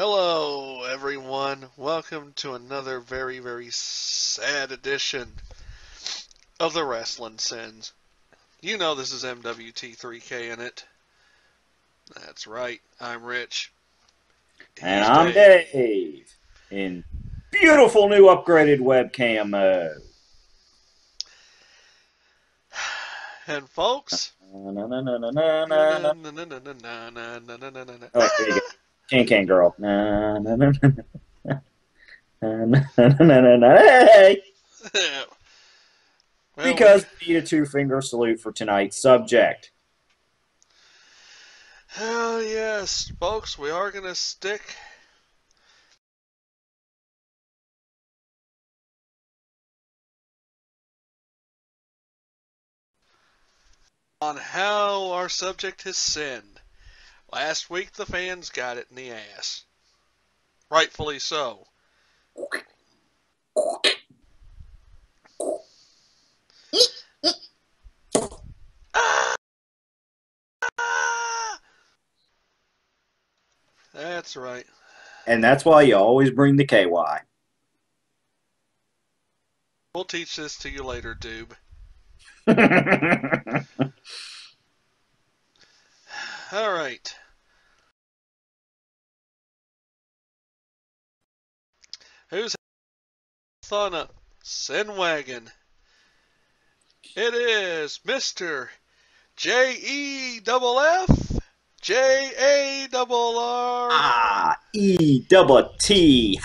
Hello, everyone. Welcome to another very, very sad edition of the Rasslin Sins. You know this is MWT3K in it. That's right. I'm Rich. And He's I'm Dave. Dave in beautiful new upgraded webcam mode. And folks, Na, na, na, na, na, na, na. Oh, there you go. Can girl. Na, na, na, na, na, na, na, na, na. Hey! well, Because we need a two-finger salute for tonight's subject. oh yes, folks, we are gonna stick on how our subject has sinned. Last week the fans got it in the ass. Rightfully so. Ah! That's right. And that's why you always bring the KY. We'll teach this to you later, Doob. All right. Who's on a sin wagon? It is Mr. JEFF Double T.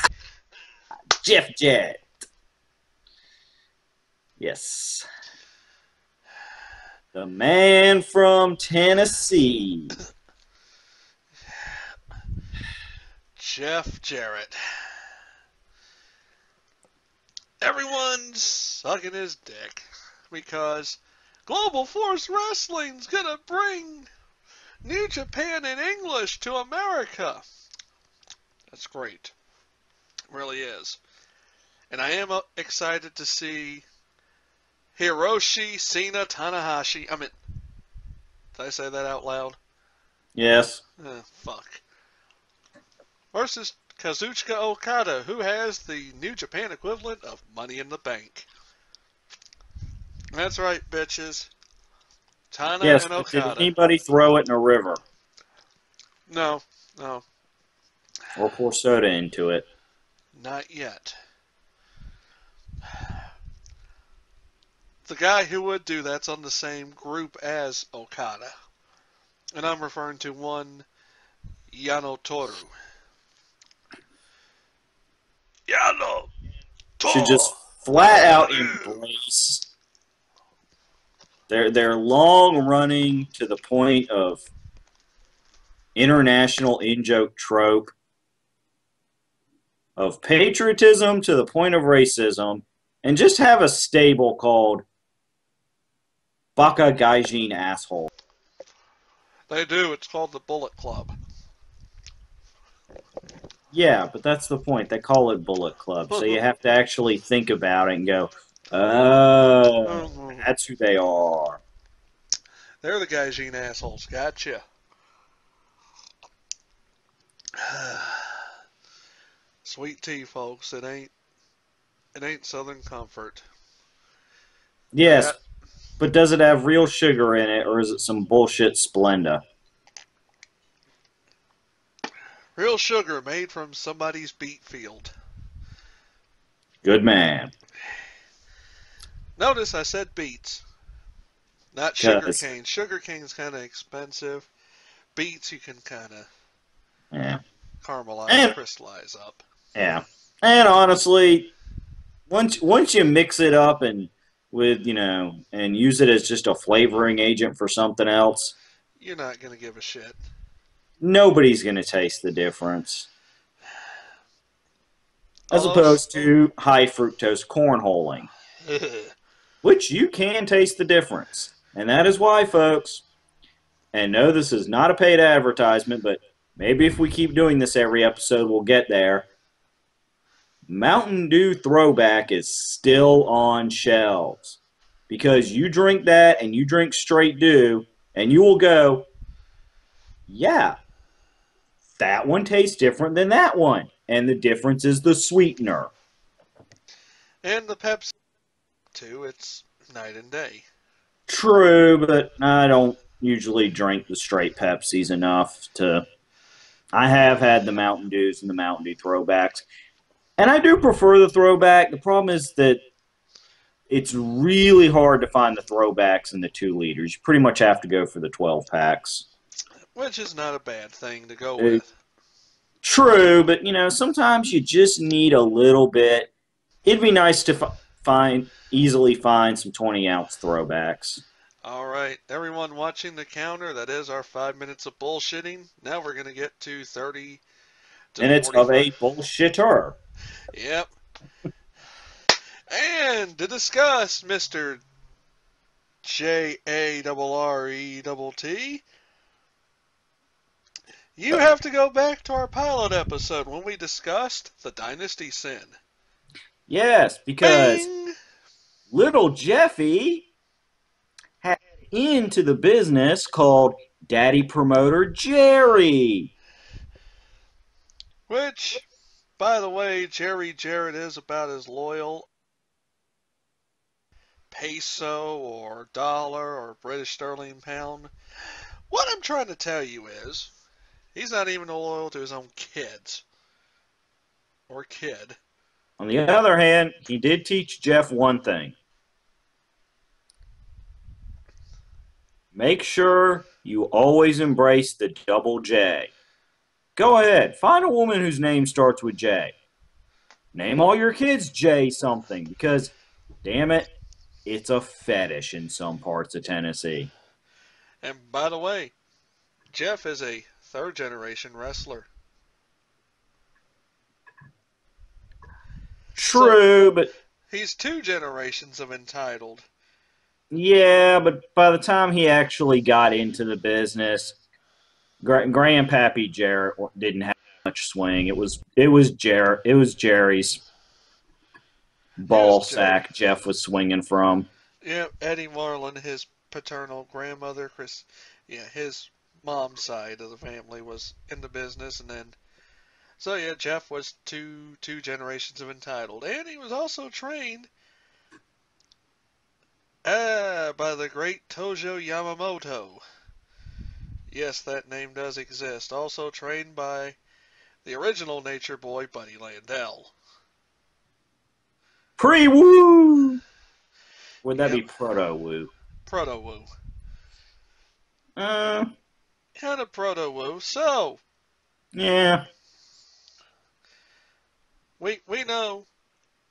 Jeff Jet. Yes. The man from Tennessee. Jeff Jarrett. Everyone's sucking his dick because Global Force Wrestling's gonna bring New Japan in English to America. That's great. It really is. And I am excited to see Hiroshi Sina Tanahashi. Did I say that out loud? Yes. Fuck. Versus Kazuchika Okada, who has the New Japan equivalent of Money in the Bank. That's right, bitches. Tana Yes, and but did Okada. anybody throw it in a river No. or pour soda into it? Not yet. The guy who would do that's on the same group as Okada. And I'm referring to one Yano Toru. Yano Should Toru! just flat out embrace their long running to the point of international in-joke trope of patriotism to the point of racism, and just have a stable called Baka Gaijin Asshole. They do. It's called the Bullet Club. Yeah, but that's the point. They call it Bullet Club, so you have to actually think about it and go, oh, that's who they are. They're the Gaijin assholes. Gotcha. Sweet tea, folks. It ain't Southern Comfort. Yes, but does it have real sugar in it, or is it some bullshit Splenda? Real sugar made from somebody's beet field. Good man. Notice I said beets, not sugar cane. Sugar cane's kind of expensive. Beets you can kind of caramelize and crystallize up. Yeah, and honestly, once you mix it up and with and use it as just a flavoring agent for something else, you're not gonna give a shit. Nobody's gonna taste the difference. As opposed to high fructose cornholing, which you can taste the difference. And that is why, folks, and no, this is not a paid advertisement, but maybe if we keep doing this every episode, we'll get there. Mountain Dew Throwback is still on shelves. Because you drink that and you drink straight Dew, and you will go, yeah, that one tastes different than that one. And the difference is the sweetener. And the Pepsi, too, it's night and day. True, but I don't usually drink the straight Pepsis enough to. I have had the Mountain Dews and the Mountain Dew throwbacks. And I do prefer the throwback. The problem is that it's really hard to find the throwbacks in the 2 liters. You pretty much have to go for the 12 packs. Which is not a bad thing to go with. True, but sometimes you just need a little bit. It'd be nice to easily find some 20-ounce throwbacks. All right, everyone watching the counter, that is our 5 minutes of bullshitting. Now we're going to get to 30 to Minutes 45. of a bullshitter. Yep. And to discuss Mr. Jarrett, you have to go back to our pilot episode when we discussed the Dynasty Sin. Yes, because Bing! little Jeffy had into the business called Daddy Promoter Jerry. Which, by the way, Jarrett is about as loyal peso or dollar or British sterling pound. What I'm trying to tell you is, he's not even loyal to his own kids. Or kid. On the other hand, he did teach Jeff one thing. Make sure you always embrace the double J. Go ahead, find a woman whose name starts with J. Name all your kids J something, because, damn it, it's a fetish in some parts of Tennessee. And by the way, Jeff is a third-generation wrestler. True, but he's 2 generations of entitled. Yeah, but by the time he actually got into the business, Grandpappy Jarrett didn't have much swing. It was Jerry's ball sack Jeff was swinging from. Yeah, Eddie Marlin, his paternal grandmother, his mom's side of the family was in the business, and then so yeah, Jeff was two generations of entitled, and he was also trained by the great Tojo Yamamoto. Yes, that name does exist. Also trained by the original Nature Boy, Buddy Landell. Pre-woo! Would that be proto-woo? Proto-woo. Kind of proto-woo. So, yeah. We know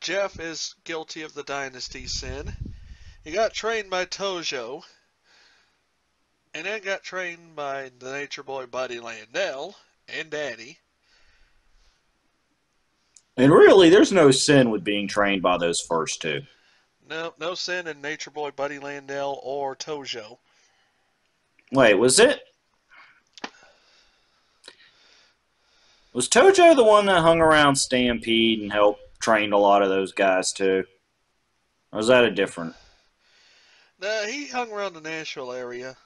Jeff is guilty of the Dynasty Sin. He got trained by Tojo, and then got trained by the Nature Boy Buddy Landell and Daddy. And really, there's no sin with being trained by those first 2. No sin in Nature Boy Buddy Landell or Tojo. Wait, was it? Was Tojo the one that hung around Stampede and helped train a lot of those guys too? Or was that a different? No, he hung around the Nashville area.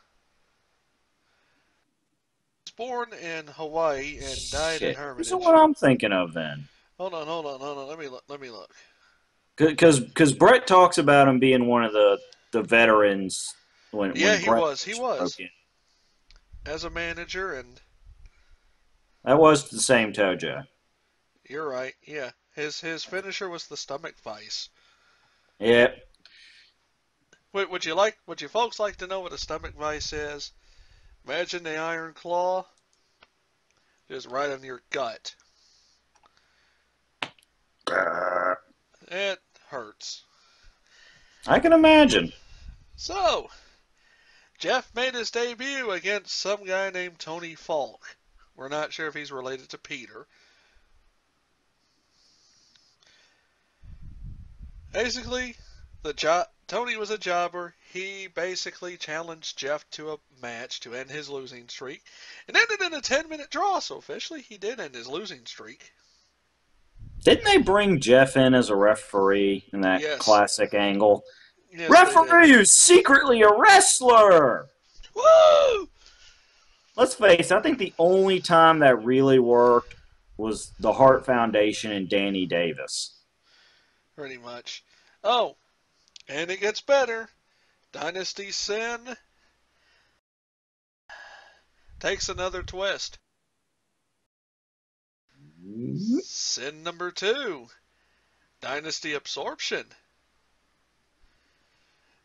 He was born in Hawaii and died in Hermitage. This is what I'm thinking of then. Hold on. Let me look. Because Brett talks about him being one of the veterans. When he Brett was. As a manager, and that was the same Tojo. You're right. Yeah, his finisher was the stomach vice. Yep. Would you folks like to know what a stomach vice is? Imagine the iron claw, just right on your gut. It hurts. I can imagine. So, Jeff made his debut against some guy named Tony Falk. We're not sure if he's related to Peter. Basically, Tony was a jobber. He basically challenged Jeff to a match to end his losing streak. It ended in a 10-minute draw, so officially he did end his losing streak. Didn't they bring Jeff in as a referee in that classic angle? Yes, referee who's secretly a wrestler! Woo! let's face it, I think the only time that really worked was the Hart Foundation and Danny Davis. Pretty much. Oh, and it gets better. Dynasty Sin takes another twist. Sin number 2. Dynasty Absorption.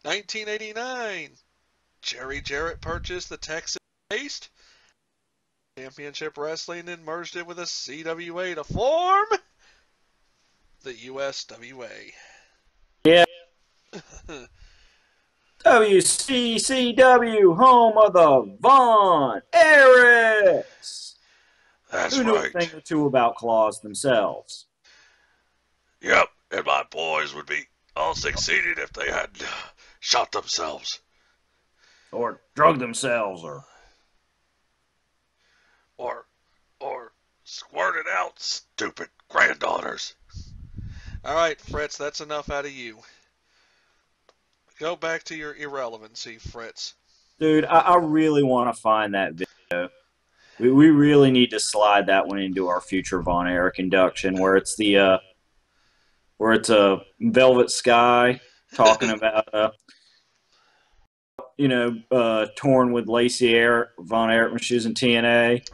1989. Jarrett purchased the Texas-based Championship Wrestling and merged it with a CWA to form the USWA. Yeah. WCCW, home of the Von Erichs. That's Who knew a right. thing or two about claws themselves? Yep, and my boys would be all succeeded if they had shot themselves. Or drug themselves, Or squirted out, stupid granddaughters. All right, Fritz, that's enough out of you. Go back to your irrelevancy, Fritz. Dude, I really want to find that video. We really need to slide that one into our future Von Erich induction, where it's a Velvet Sky talking about torn with Lacey Von Erich when she was in TNA,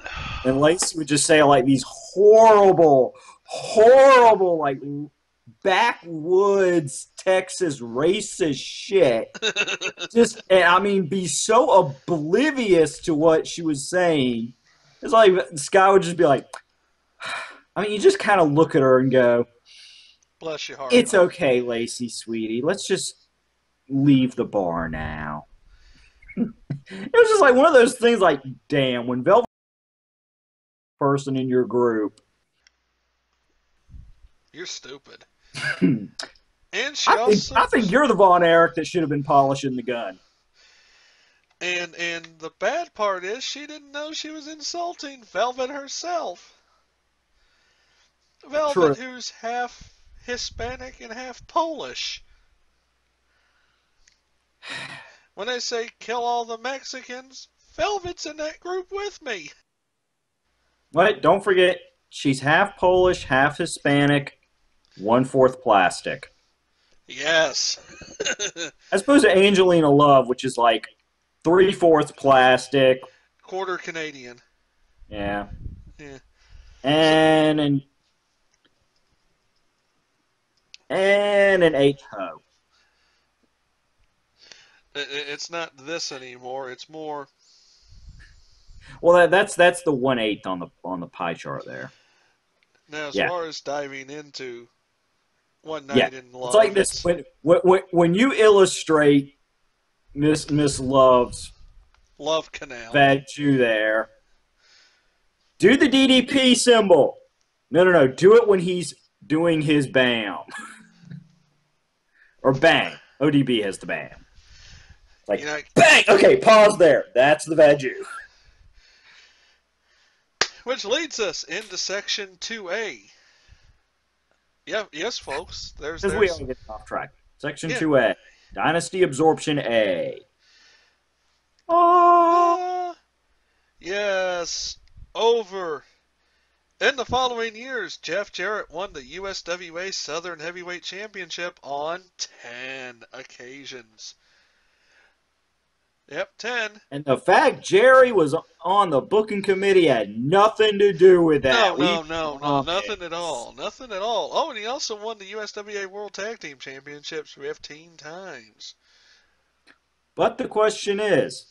and Lacey would just say like these horrible like backwoods Texas racist shit. Just, and I mean, be so oblivious to what she was saying. It's like Sky would just be like, I mean, you just kind of look at her and go, bless your heart. It's okay, Lacey, sweetie. Let's just leave the bar now. It was just like one of those things like, damn, when Velvet person in your group. You're stupid. And I think you're the Von Erich that should have been polishing the gun. And the bad part is she didn't know she was insulting Velvet herself. Velvet, True. Who's half Hispanic and half Polish. When I say kill all the Mexicans, Velvet's in that group with me. But don't forget, she's half Polish, half Hispanic, 1/4 plastic. Yes. As opposed to Angelina Love, which is like 3/4 plastic, 1/4 Canadian. Yeah. Yeah. And an 1/8 hoe. It's not this anymore. It's more. Well, that's the 1/8 on the pie chart there. Now, as far as diving into One Night in Love, it's like this when you illustrate Miss Love's love canal bad Jew there. Do the DDP symbol. No. Do it when he's doing his bam. Or bang. ODB has the bam. Like, bang! Okay, pause there. That's the bad Jew. Which leads us into Section 2A. Yeah, yes, folks. There's we all get off track. Section 2A. Dynasty Absorption A. Oh! Yes. Over. In the following years, Jeff Jarrett won the USWA Southern Heavyweight Championship on 10 occasions. Yep, 10. And the fact Jerry was on the booking committee had nothing to do with that. No, nothing at all. Nothing at all. Oh, and he also won the USWA World Tag Team Championships 15 times. But the question is,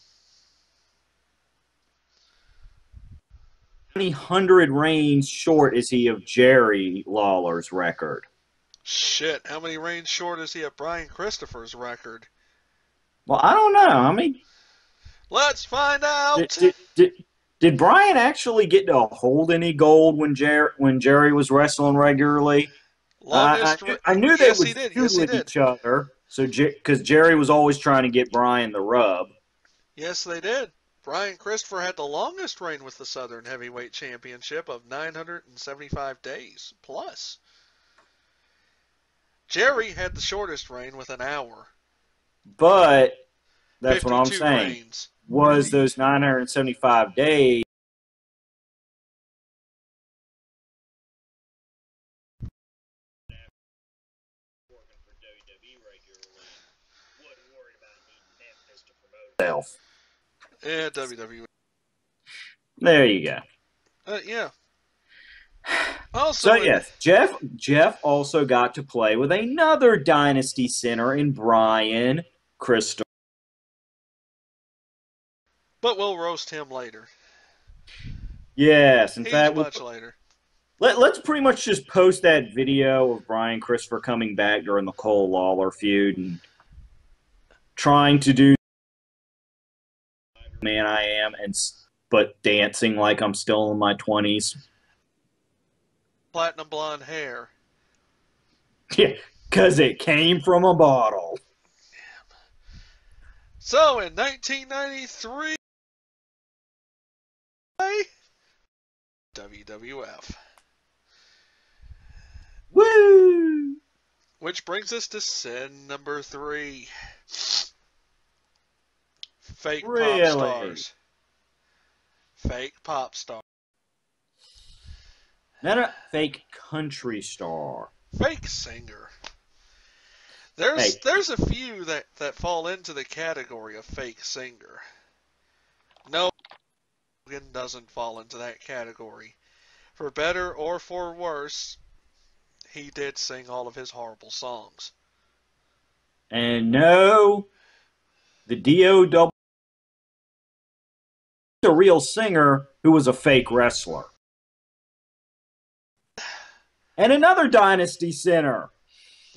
how many hundred reigns short is he of Jerry Lawler's record? Shit, how many reigns short is he of Brian Christopher's record? Well, I don't know. I mean, let's find out. Did Brian actually get to hold any gold when Jerry was wrestling regularly? I knew they would feud with each other. So because Jerry was always trying to get Brian the rub. Yes, they did. Brian Christopher had the longest reign with the Southern Heavyweight Championship of 975 days plus. Jerry had the shortest reign with an hour. But that's what I'm saying. Reigns. was those 975 days. Yeah, WWE. There you go. Yeah. Also, So yes, Jeff also got to play with another Dynasty center in Brian Crystal. but we'll roast him later. Yes, in He's fact, much later. let's pretty much just post that video of Brian Christopher coming back during the Cole Lawler feud and trying to do man I am but dancing like I'm still in my 20s. Platinum blonde hair. Yeah, because it came from a bottle. So in 1993, WWF. Woo! Which brings us to sin number 3. Fake pop Really? stars. Fake pop star. Not a fake country star. Fake singer. Hey, There's a few that fall into the category of fake singer. No, Hogan doesn't fall into that category. For better or for worse, he did sing all of his horrible songs. and no, the DOW, a real singer who was a fake wrestler. And another Dynasty center.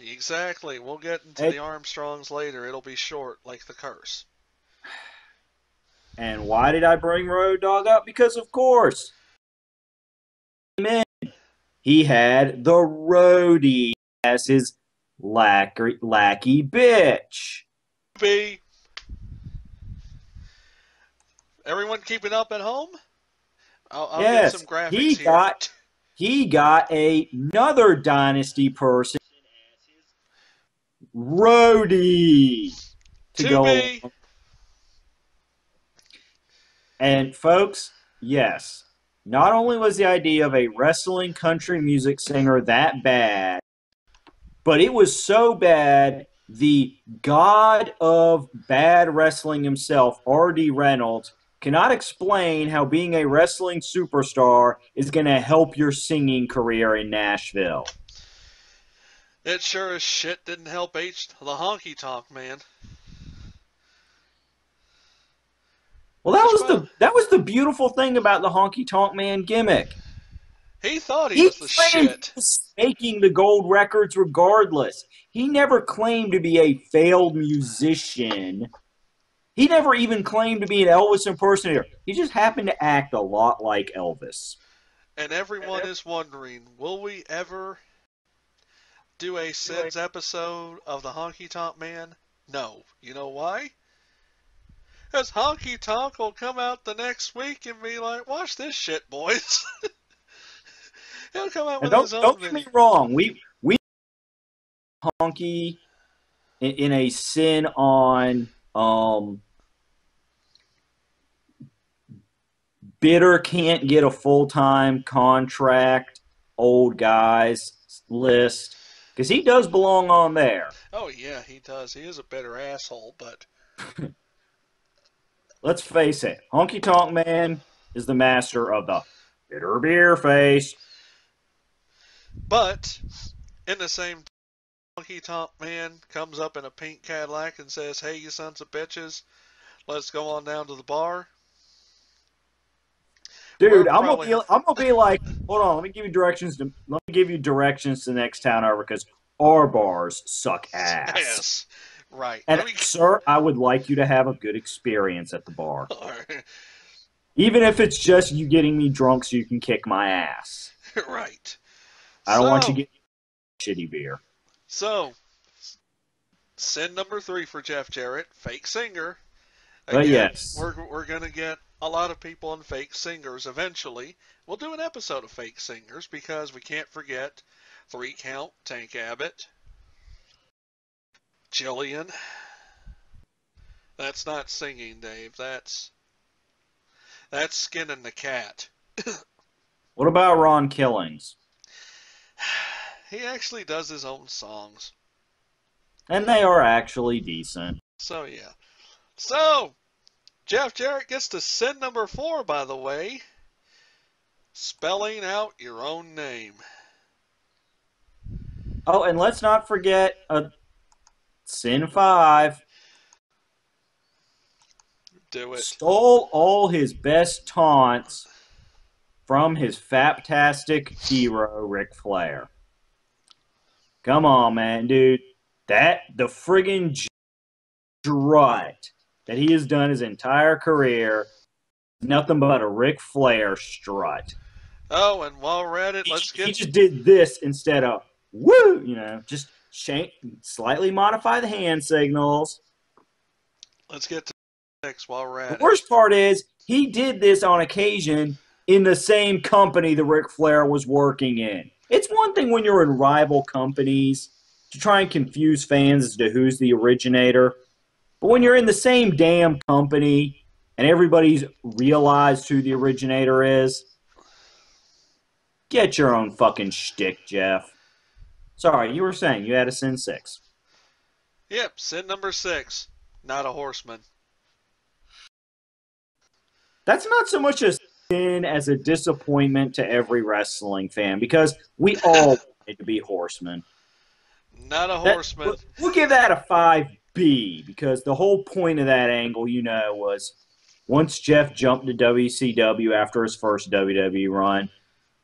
Exactly. We'll get into the Armstrongs later. It'll be short, like the curse. And why did I bring Road Dogg up? Because, of course, he had the roadie as his lackey bitch. B. Everyone keeping up at home? I'll get some graphics here. He got another Dynasty person, roadie, to go along. And folks, yes, not only was the idea of a wrestling country music singer that bad, but it was so bad, the god of bad wrestling himself, R.D. Reynolds, cannot explain how being a wrestling superstar is going to help your singing career in Nashville. It sure as shit didn't help the honky tonk man. Well, that was the beautiful thing about the honky tonk man gimmick. He thought he was the shit. He was making the gold records regardless. He never claimed to be a failed musician. He never even claimed to be an Elvis impersonator. He just happened to act a lot like Elvis. And everyone is wondering, will we ever do a Sins episode of the Honky Tonk Man? No. You know why? Because Honky Tonk will come out the next week and be like, watch this shit, boys. He'll come out with his own Don't get me wrong. We Honky in a sin on bitter can't get a full-time contract old guys list because he does belong on there. Oh yeah, he does. He is a bitter asshole, but let's face it, Honky Tonk Man is the master of the bitter beer face. But in the same Honky Tonk Man comes up in a pink Cadillac and says, "Hey, you sons of bitches, let's go on down to the bar." Dude, I'm gonna be like, hold on, let me give you directions to the next town over because our bars suck ass. Yes, right. And sir, I would like you to have a good experience at the bar, Right. even if it's just you getting me drunk so you can kick my ass. Right. I don't want you getting shitty beer. So, sin number 3 for Jeff Jarrett, fake singer. Again, yes, we're gonna get a lot of people on fake singers eventually. We'll do an episode of fake singers because we can't forget 3 Count, Tank Abbott, Jillian. That's not singing, Dave. That's skinning the cat. What about Ron Killings? He actually does his own songs. And they are actually decent. So, yeah. So, Jeff Jarrett gets to sin number 4, by the way. Spelling out your own name. Oh, and let's not forget sin 5. Do it. Stole all his best taunts from his faptastic hero, Ric Flair. Come on, man, dude. The friggin' strut that he has done his entire career, nothing but a Ric Flair strut. Oh, and while we're at it, He just did this instead of woo, just slightly modify the hand signals. Let's get to next while we're at it. The worst part is he did this on occasion in the same company that Ric Flair was working in. It's one thing when you're in rival companies to try and confuse fans as to who's the originator. But when you're in the same damn company and everybody's realized who the originator is, get your own fucking shtick, Jeff. Sorry, you were saying you had a sin 6. Yep, sin number 6. Not a horseman. That's not so much a sin as a disappointment to every wrestling fan because we all wanted to be horsemen. Not a horseman. We'll give that a 5B because the whole point of that angle, was once Jeff jumped to WCW after his first WWE run,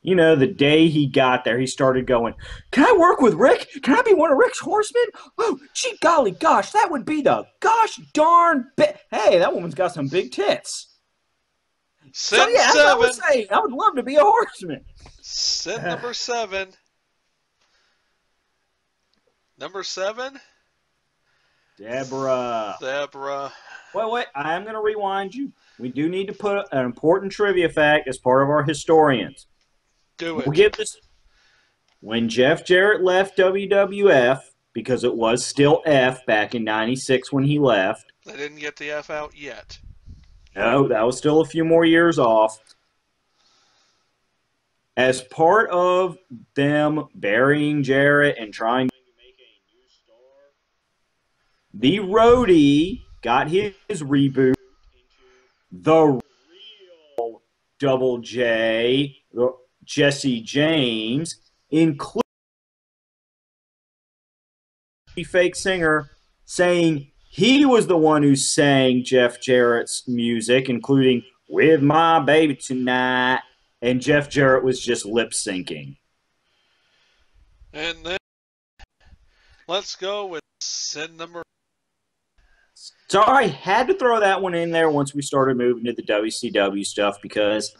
the day he got there, he started going, "Can I work with Rick? Can I be one of Rick's horsemen? Oh, gee golly gosh, that would be the gosh darn hey, that woman's got some big tits." Sin so, yeah, 7. as I was saying, I would love to be a horseman. Sin number 7. Number 7? Deborah. Wait, I am going to rewind you. We do need to put an important trivia fact as part of our historians. Do it. We'll get this. When Jeff Jarrett left WWF, because it was still F back in '96 when he left. They didn't get the F out yet. No, that was still a few more years off. As part of them burying Jarrett and trying to make a new star, the roadie got his reboot into the real Double J, Jesse James, including the fake singer saying he was the one who sang Jeff Jarrett's music, including "With My Baby Tonight," and Jeff Jarrett was just lip syncing. And then let's go with sin number. Sorry, had to throw that one in there once we started moving to the WCW stuff because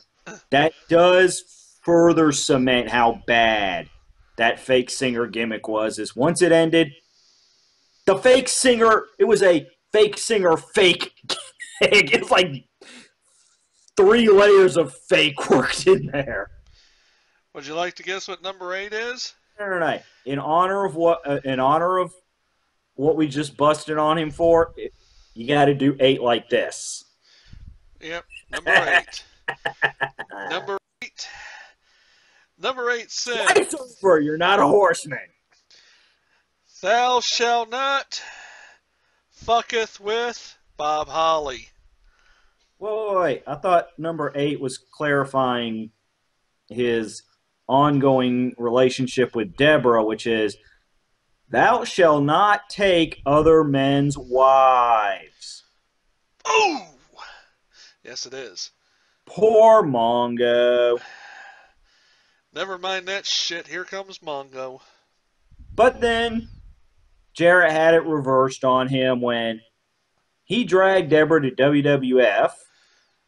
that does further cement how bad that fake singer gimmick was. Is once it ended, the fake singer, it was a fake singer fake gig. It's like 3 layers of fake worked in there. Would you like to guess what number 8 is? No. In honor of what we just busted on him for, you got to do 8 like this. Yep, number 8. Number 8 sin. It's over. You're not a horseman. Thou shalt not fucketh with Bob Holly. Wait. I thought number 8 was clarifying his ongoing relationship with Deborah, which is, thou shalt not take other men's wives. Oh! Yes, it is. Poor Mongo. Never mind that shit. Here comes Mongo. But then Jarrett had it reversed on him when he dragged Deborah to WWF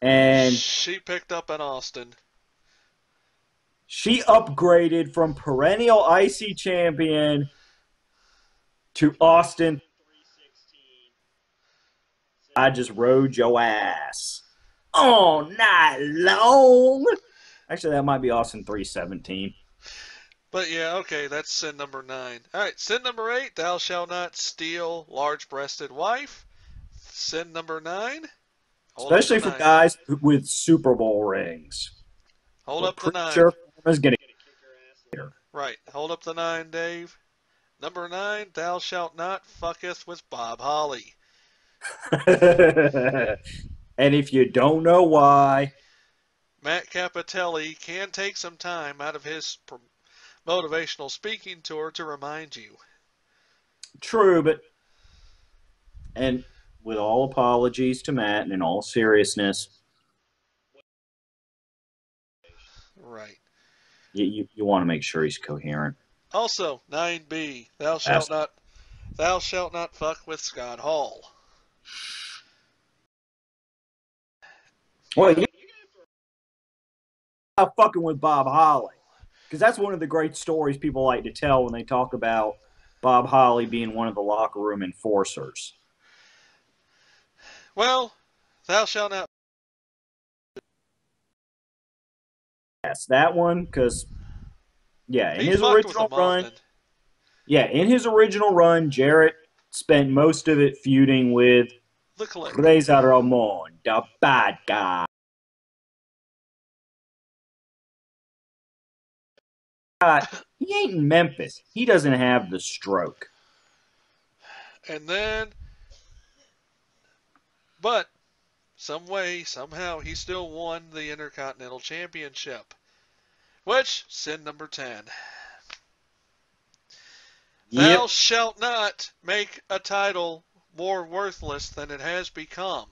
and she picked up in Austin. She upgraded from perennial IC champion to Austin 316. I just rode your ass all night long. Actually, that might be Austin 317. But yeah, okay, that's sin number 9. Alright, sin number 8, thou shalt not steal large-breasted wife. Sin number 9. Hold up the Especially for 9. guys with Super Bowl rings. Hold We're up the pretty 9. sure Karma's going to kick your ass Right. Hold up the 9, Dave. Number 9, thou shalt not fucketh with Bob Holly. later. And if you don't know why, Matt Capitelli can take some time out of his motivational speaking tour to remind you. true, but and with all apologies to Matt and in all seriousness, Right. you want to make sure he's coherent. Also, 9B, thou shalt not fuck with Scott Hall. Well, you're not fucking with Bob Holly because that's one of the great stories people like to tell when they talk about Bob Holly being one of the locker room enforcers. Well, thou shalt not. Yes, that one because yeah, in He his fucked with original him run, often. Jarrett spent most of it feuding with The Click. Reza Ramon, the bad guy. He ain't in Memphis. He doesn't have the stroke. And then, but some way, somehow, he still won the Intercontinental Championship. Which, sin number 10. Thou Yep. shalt not make a title more worthless than it has become.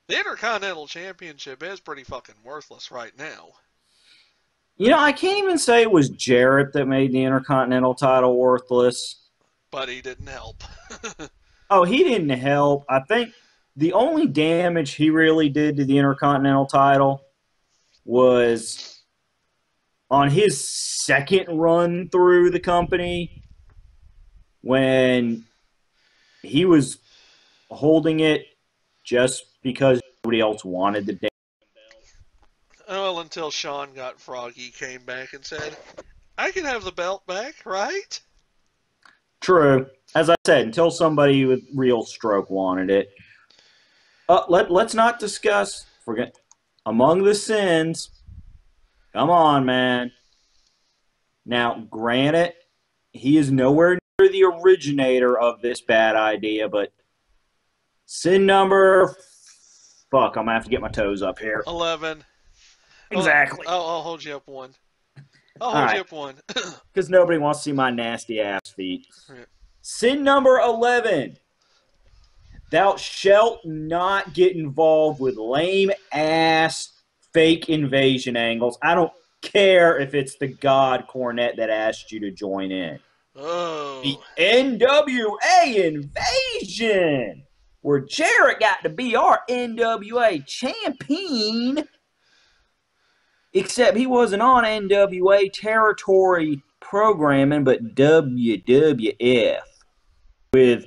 The Intercontinental Championship is pretty fucking worthless right now. You know, I can't even say it was Jarrett that made the Intercontinental title worthless. But he didn't help. Oh, he didn't help. I think the only damage he really did to the Intercontinental title was on his second run through the company when he was holding it just because nobody else wanted the damn belt. Well, until Sean got froggy, came back and said, I can have the belt back, right? True. As I said, until somebody with real stroke wanted it. Let's not discuss. Forget among the sins. Come on, man. Now, granted, he is nowhere near the originator of this bad idea, but sin number. Fuck, I'm gonna have to get my toes up here. 11. Exactly. I'll hold you up one. I'll All hold you right. up one. Because nobody wants to see my nasty ass feet. Right. Sin number 11. Thou shalt not get involved with lame ass fake invasion angles. I don't care if it's the God Cornette that asked you to join in. The Oh. NWA invasion, where Jarrett got to be our NWA champion, except he wasn't on NWA territory programming, but WWF with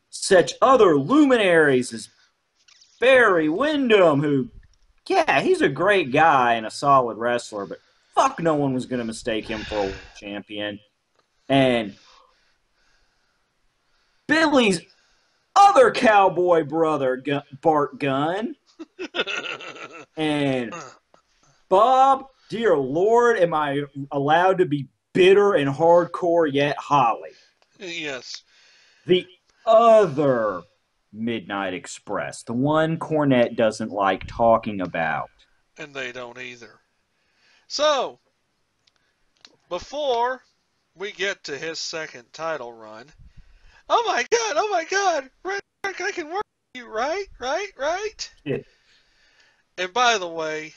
such other luminaries as Barry Windham, who, yeah, he's a great guy and a solid wrestler, but fuck, no one was going to mistake him for a world champion. And Billy's other cowboy brother, Bart Gunn, and Bob, dear Lord, am I allowed to be bitter and hardcore yet? Holly. Yes. The other Midnight Express, the one Cornette doesn't like talking about. And they don't either. So, before we get to his second title run, oh my god, Rick, I can work you, right? Yeah. And by the way,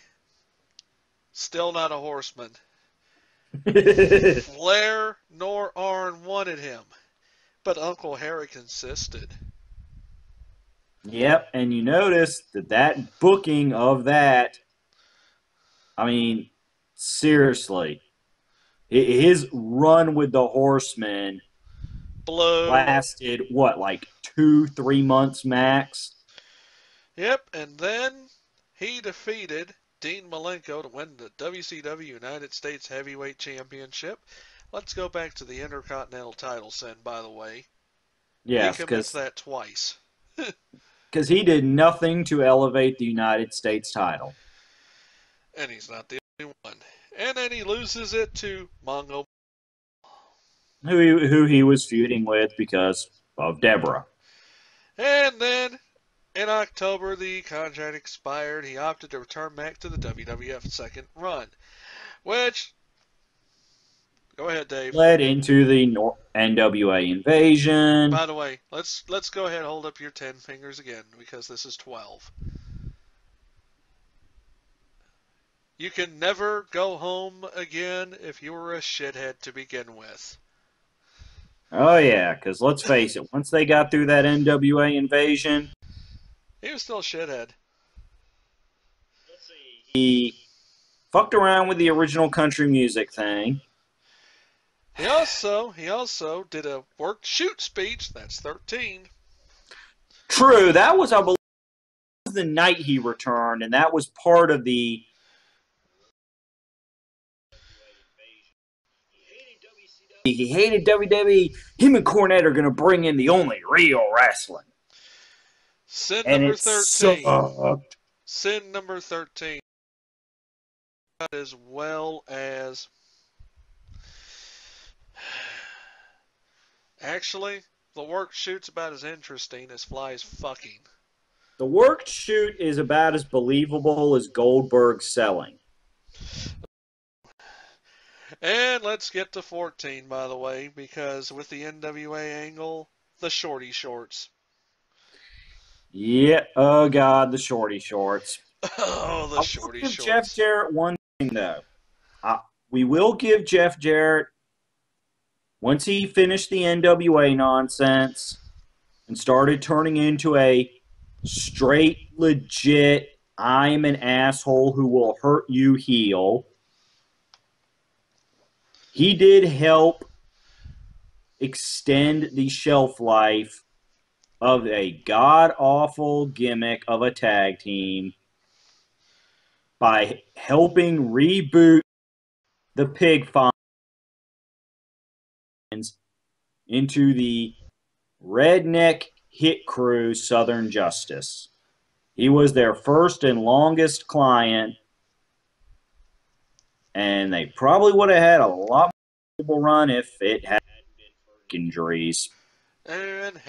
still not a horseman. Flair nor Arn wanted him, but Uncle Herrick insisted. Yep, and you notice that booking of that, I mean, seriously, his run with the Horsemen Blow. lasted, what, like 2-3 months max? Yep, and then he defeated Dean Malenko to win the WCW United States Heavyweight Championship. Let's go back to the Intercontinental title, Sin, by the way. He Yes, commits that twice. because he did nothing to elevate the United States title. And he's not the only one. And then he loses it to Mongo. Who he was feuding with because of Deborah. And then in October, the contract expired. He opted to return back to the WWF second run, which, go ahead, Dave. Led into the NWA invasion. By the way, let's go ahead and hold up your 10 fingers again because this is 12. You can never go home again if you were a shithead to begin with. Oh, yeah, because let's face it, once they got through that NWA invasion, He was still a shithead. he fucked around with the original country music thing. He also did a work shoot speech. That's 13. True, that was, I believe, the night he returned, and that was part of the. He hated WWE. Him and Cornette are going to bring in the only real wrestling. Sin And number it 13. sucked. Sin number 13. As well as. Actually, the work shoot's about as interesting as Fly's fucking. The work shoot is about as believable as Goldberg selling. And let's get to 14, by the way, because with the NWA angle, the shorty shorts. Yeah, oh God, the shorty shorts. Oh, the shorty give shorts. Jeff Jarrett one thing, though. We will give Jeff Jarrett, once he finished the NWA nonsense and started turning into a straight, legit, I'm an asshole who will hurt you heel, he did help extend the shelf life of a god-awful gimmick of a tag team by helping reboot the Pig Farms into the redneck hit crew Southern Justice. He was their first and longest client, and they probably would have had a lot more run if it hadn't been for injuries. And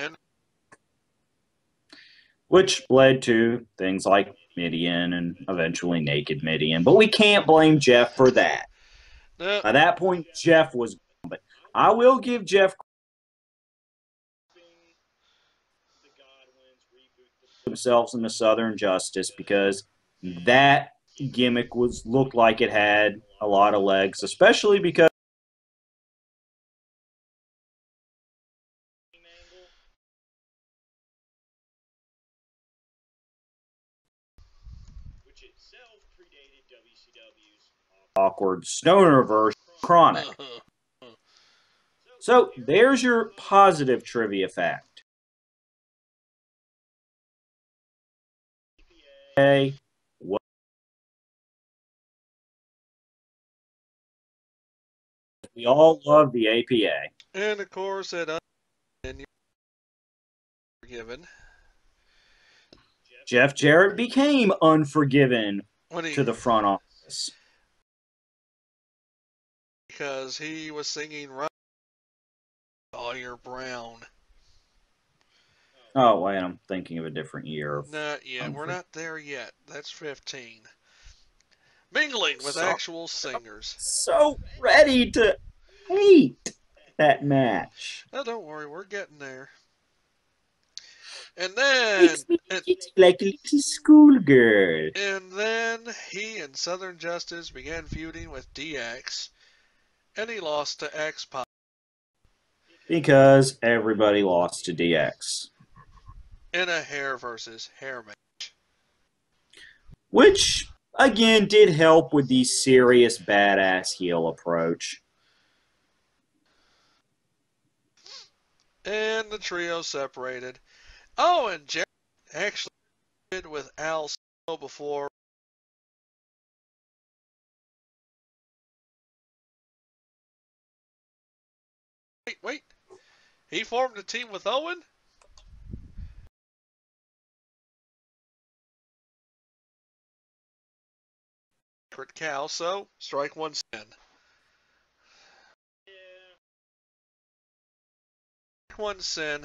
Which led to things like Midian and eventually Naked Midian. But we can't blame Jeff for that. no. By that point, Jeff was gone. But I will give Jeff themselves into Southern Justice because that gimmick looked like it had a lot of legs, especially because which itself predated WCW's awkward stoner version of Chronic. So there's your positive trivia fact. Okay. We all love the APA. And of course, at and you're forgiven. Jeff Jarrett became unforgiven When he, to the front office. because he was singing Sawyer Brown. Oh, wait, I'm thinking of a different year. Not yet. We're not there yet. That's 15. Mingling with actual singers. So ready to hate that match. Oh, don't worry. We're getting there. And then, like a little schoolgirl. And then he and Southern Justice began feuding with DX, and he lost to X-Pac. Because everybody lost to DX. In a hair versus hair match. Which, again, did help with the serious badass heel approach. And the trio separated. Oh, and Jarrett actually did with Al Snow before. Wait. He formed a team with Owen? Sacred cow, so strike one sin. One sin.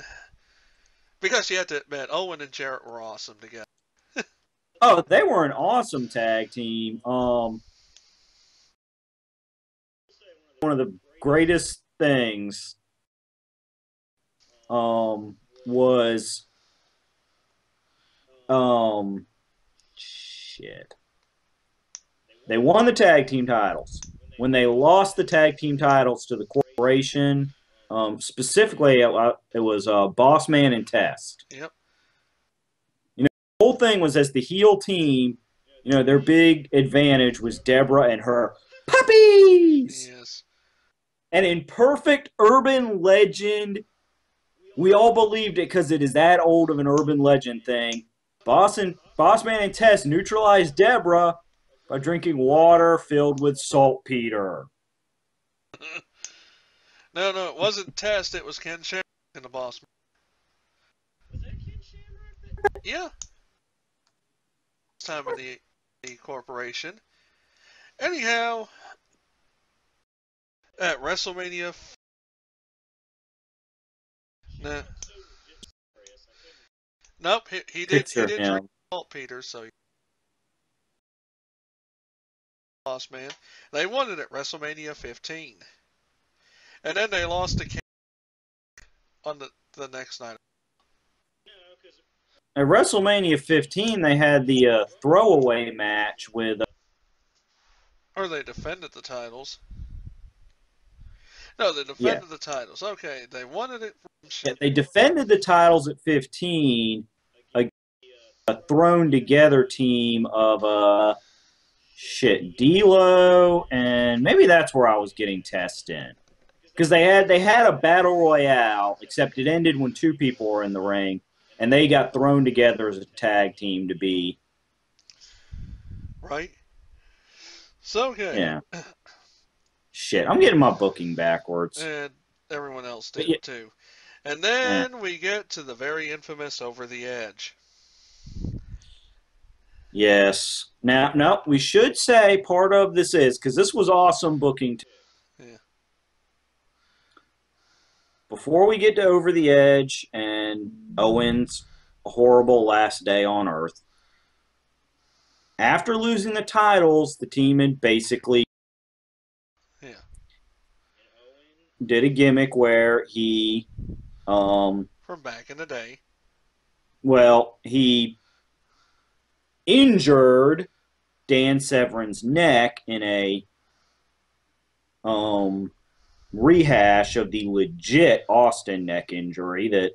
Because you have to admit, Owen and Jarrett were awesome together. Oh, they were an awesome tag team. One of the greatest things was shit. They won the tag team titles. When they lost the tag team titles to the Corporation, specifically it was Boss Man and Test. Yep. You know, the whole thing was as the heel team. You know, their big advantage was Deborah and her puppies. Yes. And in perfect urban legend, we all believed it because it is that old of an urban legend thing. Boss Man and Test neutralized Deborah by drinking water filled with saltpeter. No, it wasn't Test. It was Ken Shamrock in the Boss Man. Yeah. Time of the Corporation. Anyhow, at WrestleMania. Nah. Nope, he did drink saltpeter, so Boss Man. They won it at WrestleMania 15. And then they lost to King on the next night. At WrestleMania 15, they had the throwaway match with... Or they defended the titles. No, they defended the titles. Okay, they wanted it from... Yeah, they defended the titles at 15 against a thrown-together team of... D'Lo, and maybe that's where I was getting Test in. Because they had a battle royale, except it ended when two people were in the ring, and they got thrown together as a tag team to be... Right? So, okay. Yeah. Shit, I'm getting my booking backwards. And everyone else did, too. And then we get to the very infamous Over the Edge. Yes. Now, no, we should say part of this is, because this was awesome booking, too. Yeah. Before we get to Over the Edge and Owen's horrible last day on Earth, after losing the titles, the team had basically did a gimmick where he... from back in the day. Well, he injured Dan Severn's neck in a rehash of the legit Austin neck injury that,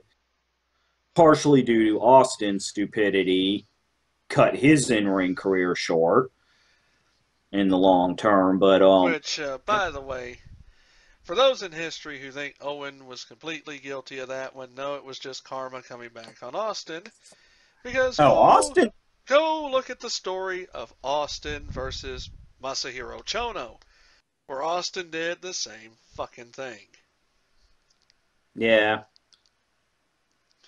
partially due to Austin's stupidity, cut his in-ring career short in the long term. But which, by the way, for those in history who think Owen was completely guilty of that one, no, it was just karma coming back on Austin. Because Austin. Go look at the story of Austin versus Masahiro Chono, where Austin did the same fucking thing. Yeah.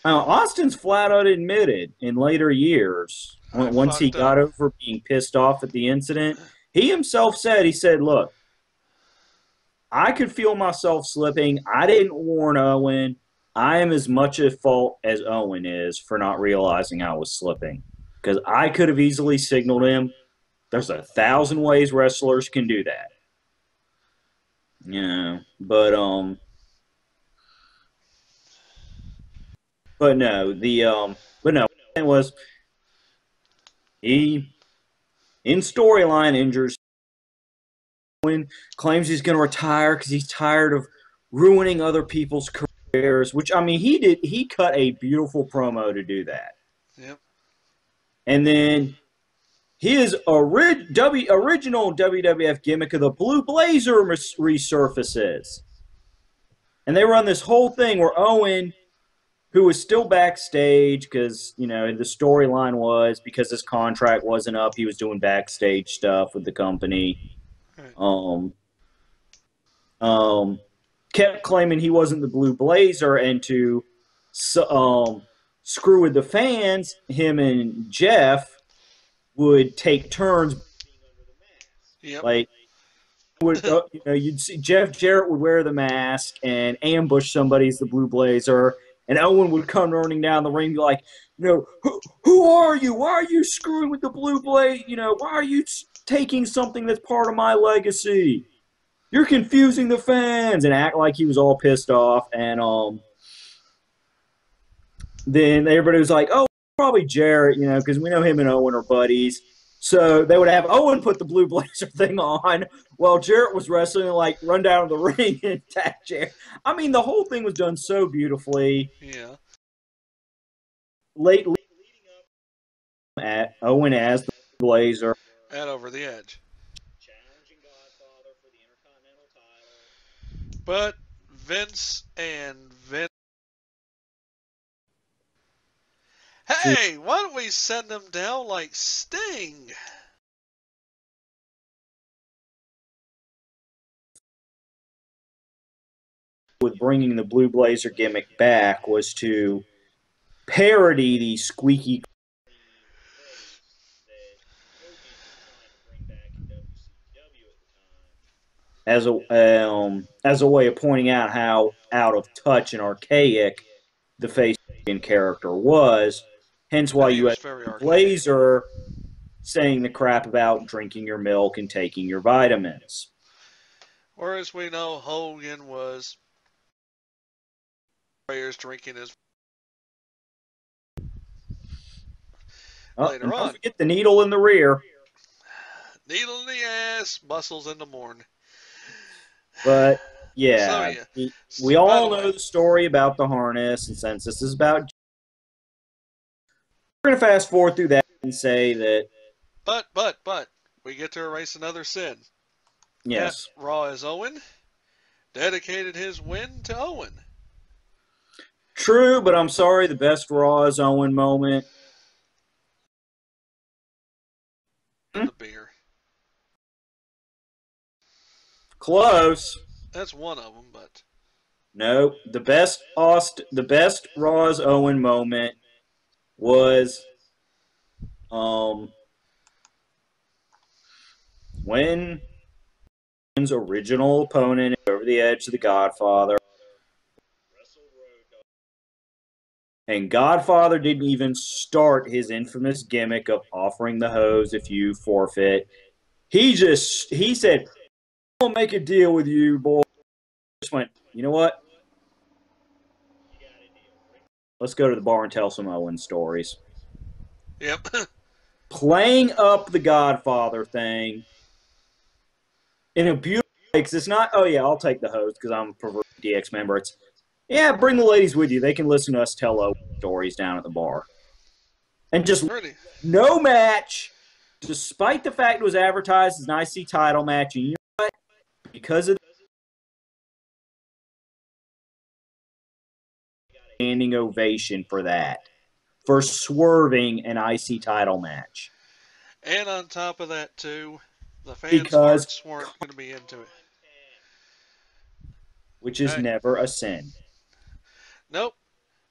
Austin's flat out admitted in later years, once he got over being pissed off at the incident, he himself said, look, I could feel myself slipping. I didn't warn Owen. I am as much at fault as Owen is for not realizing I was slipping. Because I could have easily signaled him. There's 1,000 ways wrestlers can do that. Yeah, but no, it was he in storyline injures. Claims he's going to retire because he's tired of ruining other people's careers. Which, I mean, he did. He cut a beautiful promo to do that. Yep. And then his original WWF gimmick of the Blue Blazer resurfaces. And they run this whole thing where Owen, who was still backstage because, the storyline was because his contract wasn't up, he was doing backstage stuff with the company. kept claiming he wasn't the Blue Blazer, and to screw with the fans, him and Jeff would take turns. Yep. Like, you'd see Jarrett would wear the mask and ambush somebody as the Blue Blazer, and Owen would come running down the ring, be like, who are you? Why are you screwing with the Blue Blaze? Why are you taking something that's part of my legacy? You're confusing the fans, and act like he was all pissed off. And then everybody was like, oh, probably Jarrett, because we know him and Owen are buddies. So they would have Owen put the Blue Blazer thing on while Jarrett was wrestling and run down to the ring and attack Jarrett. I mean, the whole thing was done so beautifully. Yeah. Leading up at Owen as the Blazer. And over the edge. Challenging Godfather for the Intercontinental title. But Vince. Hey, why don't we send him down like Sting? With bringing the Blue Blazer gimmick back was to parody the squeaky as a way of pointing out how out of touch and archaic the face character was. Hence why you had Blazer saying the crap about drinking your milk and taking your vitamins. Or as we know, Hogan was players drinking his later on. Don't forget the needle in the rear. Needle in the ass, muscles in the morn. But yeah, we all know the story about the harness, and since this is about, we're gonna fast forward through that and say that. But we get to erase another sin. Yes. At Raw as Owen dedicated his win to Owen. True, but I'm sorry, the best Raw as Owen moment. The beer. Close. That's one of them, but no, the best Raw as Owen moment was when his original opponent over the edge of the Godfather, and Godfather didn't even start his infamous gimmick of offering the hose if you forfeit. He said, "I'll make a deal with you, boy." Just went, you know what? Let's go to the bar and tell some Owen stories. Yep. Playing up the Godfather thing in a beautiful way, because it's not, oh yeah, I'll take the hose because I'm a perverted DX member. It's, yeah, bring the ladies with you. They can listen to us tell Owen stories down at the bar. And just no match, despite the fact it was advertised as an IC title match. And you know what? Because of the standing ovation for that, for swerving an IC title match. And on top of that, too, the fans weren't going to be into it. Which is never a sin. Nope.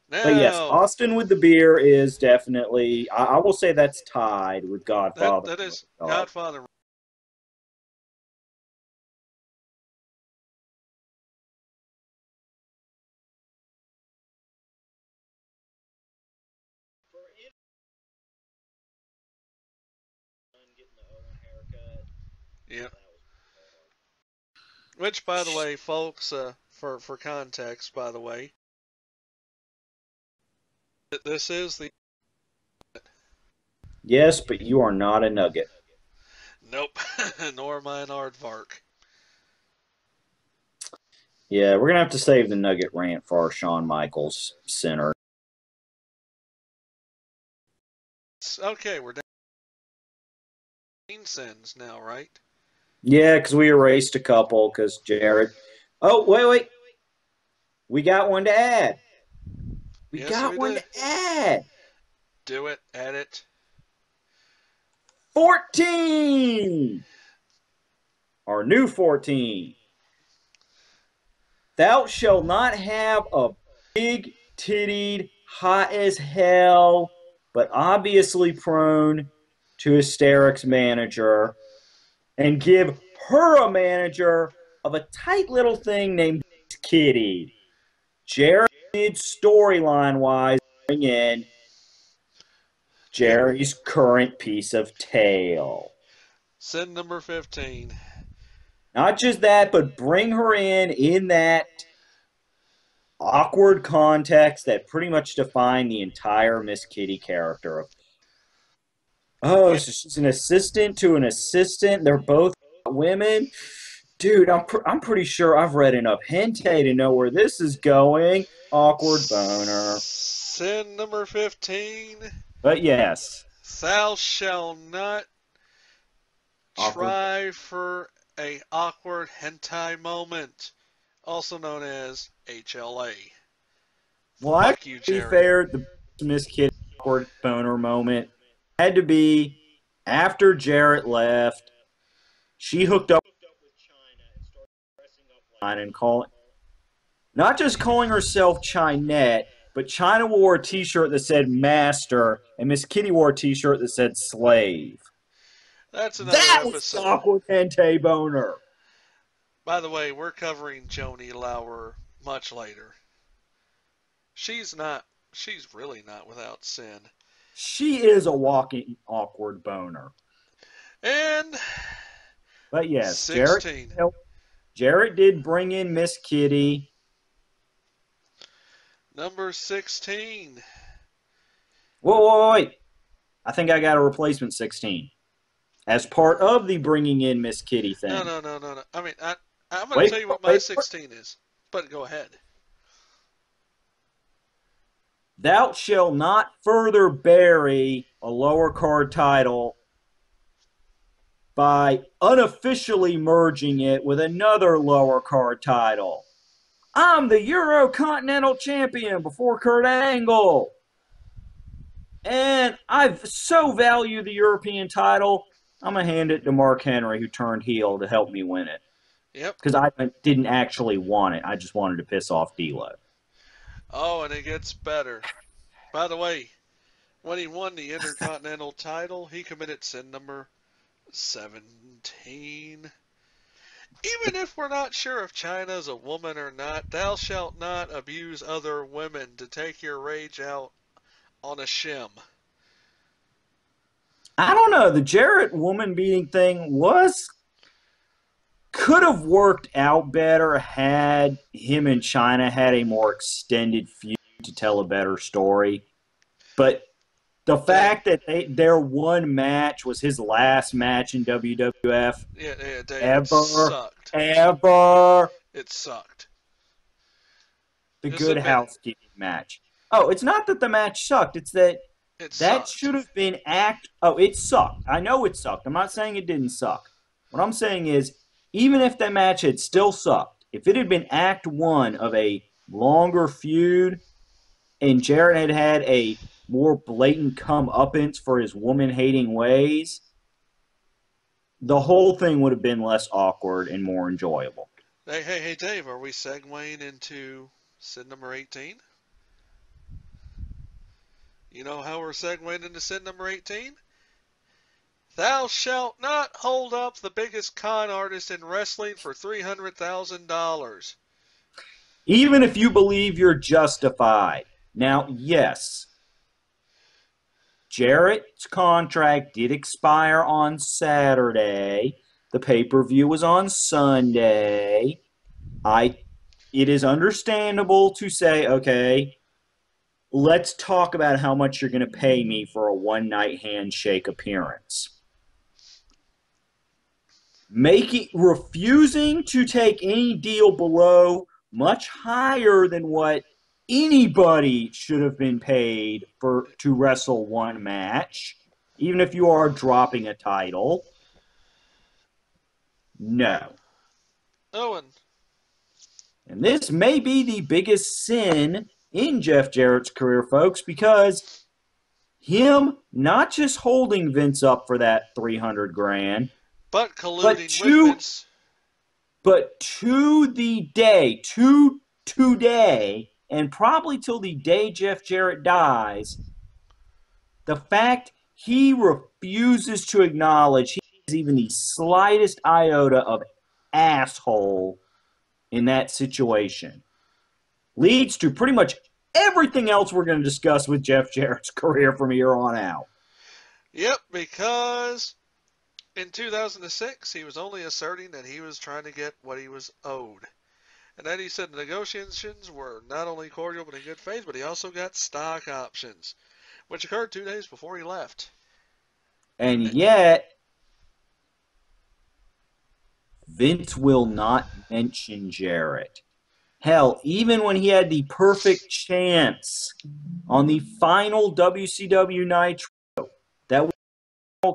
Now, but yes, Austin with the beer is definitely, I will say that's tied with Godfather. That is Godfather. Yep. Which, by the way, folks, for context, by the way, this is the. Yes, but you are not a nugget. Nope, nor am I an aardvark. Yeah, we're gonna have to save the nugget rant for our Shawn Michaels center. Okay, we're down 15 sins now, right? Yeah, because we erased a couple because Jarrett. Oh, wait. We got one to add. We got one to add. Do it. Add it. 14. Our new 14. Thou shalt not have a big tittied, hot as hell, but obviously prone to hysterics manager and give her a manager of a tight little thing named Kitty. Jarrett did storyline wise bring in Jerry's current piece of tail. Sin number 15. Not just that, but bring her in that awkward context that pretty much defined the entire Miss Kitty character. Oh, so she's an assistant to an assistant. They're both women. Dude, I'm pretty sure I've read enough hentai to know where this is going. Awkward boner. Sin number 15. But yes. Thou shalt not try for a awkward hentai moment, also known as HLA. Well, Fuck you, to be Jarrett. fair, the Miss Kitty awkward boner moment had to be after Jarrett left. She hooked up with China and started dressing up line and calling, not just calling herself Chinette, but China wore a T-shirt that said "Master" and Miss Kitty wore a T-shirt that said "Slave." That's another That was episode. awkward hentai boner. By the way, we're covering Joni Lauer much later. She's really not without sin. She is a walking awkward boner. And but yes, 16. Jarrett did bring in Miss Kitty. Number 16. Wait. I think I got a replacement 16. As part of the bringing in Miss Kitty thing. No. I mean, I'm going to tell you what my 16 is. But go ahead. Thou shalt not further bury a lower card title by unofficially merging it with another lower card title. I'm the Eurocontinental Champion before Kurt Angle. And I so value the European title, I'm going to hand it to Mark Henry, who turned heel to help me win it. Yep. Because I didn't actually want it. I just wanted to piss off D'Lo. Oh, and it gets better. By the way, when he won the Intercontinental title, he committed sin number 17. Even if we're not sure if China's a woman or not, thou shalt not abuse other women to take your rage out on a shim. I don't know. The Jarrett woman beating thing could have worked out better had him and China had a more extended feud to tell a better story. But the fact that their one match was his last match in WWF ever. It sucked. The Good Housekeeping match. Oh, it's not that the match sucked. It's that that should have been it sucked. I know it sucked. I'm not saying it didn't suck. What I'm saying is, even if that match had still sucked, if it had been Act 1 of a longer feud and Jarrett had had a more blatant comeuppance for his woman-hating ways, the whole thing would have been less awkward and more enjoyable. Hey, Dave, are we segueing into sin number 18? You know how we're segueing into sin number 18? Thou shalt not hold up the biggest con artist in wrestling for $300,000. Even if you believe you're justified. Now, yes, Jarrett's contract did expire on Saturday. The pay-per-view was on Sunday. It is understandable to say, okay, let's talk about how much you're going to pay me for a one-night handshake appearance. Refusing to take any deal below much higher than what anybody should have been paid to wrestle one match, even if you are dropping a title. No. Owen. And this may be the biggest sin in Jeff Jarrett's career, folks, because him not just holding Vince up for that $300,000, but colluding with Vince. But to the day, to today, and probably till the day Jeff Jarrett dies, the fact he refuses to acknowledge he has even the slightest iota of asshole in that situation leads to pretty much everything else we're going to discuss with Jeff Jarrett's career from here on out. Yep, because in 2006, he was only asserting that he was trying to get what he was owed. And then he said the negotiations were not only cordial but in good faith, but he also got stock options, which occurred 2 days before he left. And yet, Vince will not mention Jarrett. Hell, even when he had the perfect chance on the final WCW Nitro that was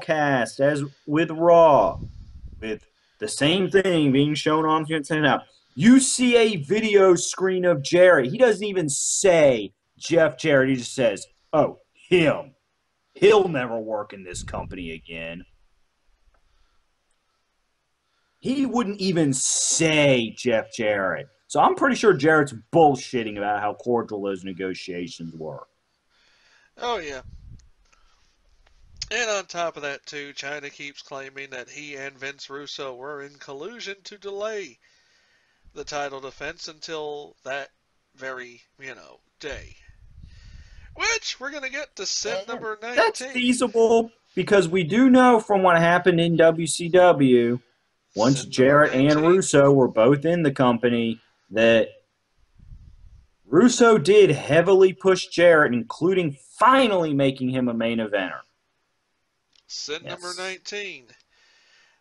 cast as with Raw, with the same thing being shown on now, you see a video screen of Jarrett. He doesn't even say Jeff Jarrett. He just says, "Oh, him. He'll never work in this company again." He wouldn't even say Jeff Jarrett. So I'm pretty sure Jarrett's bullshitting about how cordial those negotiations were. Oh, yeah. And on top of that, too, China keeps claiming that he and Vince Russo were in collusion to delay the title defense until that very, day. Which we're going to get to sin number 19. That's feasible because we do know from what happened in WCW, once Jarrett and Russo were both in the company, that Russo did heavily push Jarrett, including finally making him a main eventer. Sin number 19.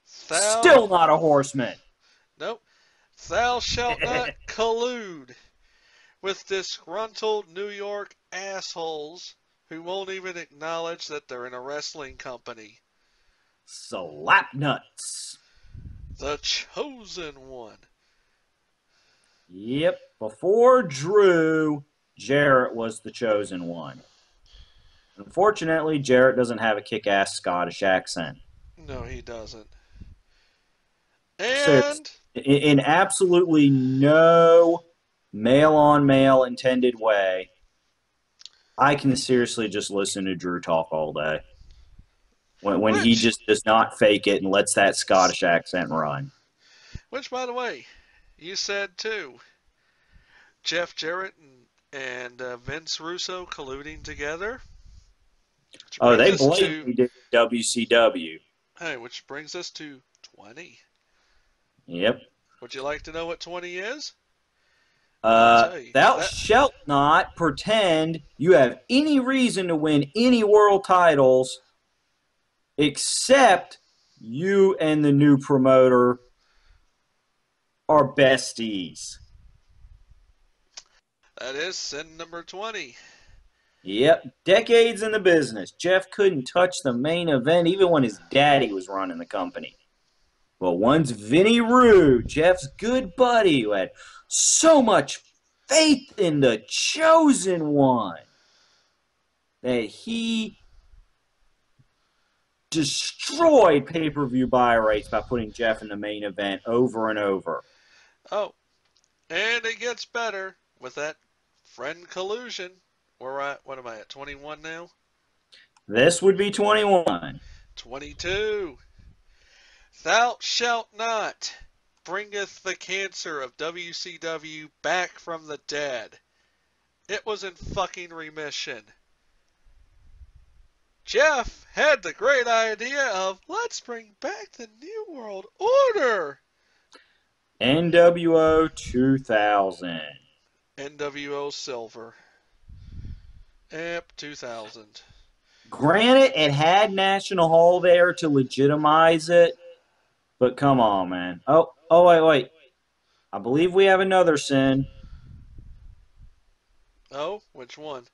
Still not a horseman. Nope. Thou shalt not collude with disgruntled New York assholes who won't even acknowledge that they're in a wrestling company. Slapnutz. The chosen one. Yep. Before Drew, Jarrett was the chosen one. Unfortunately, Jarrett doesn't have a kick-ass Scottish accent. No, he doesn't. And so in absolutely no male-on-male intended way, I can seriously just listen to Drew talk all day. When he just does not fake it and lets that Scottish accent run. Which, by the way, you said too, Jeff Jarrett and Vince Russo colluding together. Oh, they blatantly did WCW. Hey, which brings us to 20. Yep. Would you like to know what 20 is? Thou shalt not pretend you have any reason to win any world titles except you and the new promoter are besties. That is sin number 20. Yep, decades in the business. Jeff couldn't touch the main event even when his daddy was running the company. But once Vinny Rue, Jeff's good buddy, who had so much faith in the chosen one, that he destroyed pay-per-view buy rates by putting Jeff in the main event over and over. Oh, and it gets better with that friend collusion. We're at, what am I at, 21 now? This would be 21. 22. Thou shalt not bringeth the cancer of WCW back from the dead. It was in fucking remission. Jeff had the great idea of, let's bring back the New World Order. NWO 2000. NWO Silver. Yep, 2000. Granted, it had National Hall there to legitimize it, but come on, man. Oh, wait. I believe we have another sin. Oh, which one?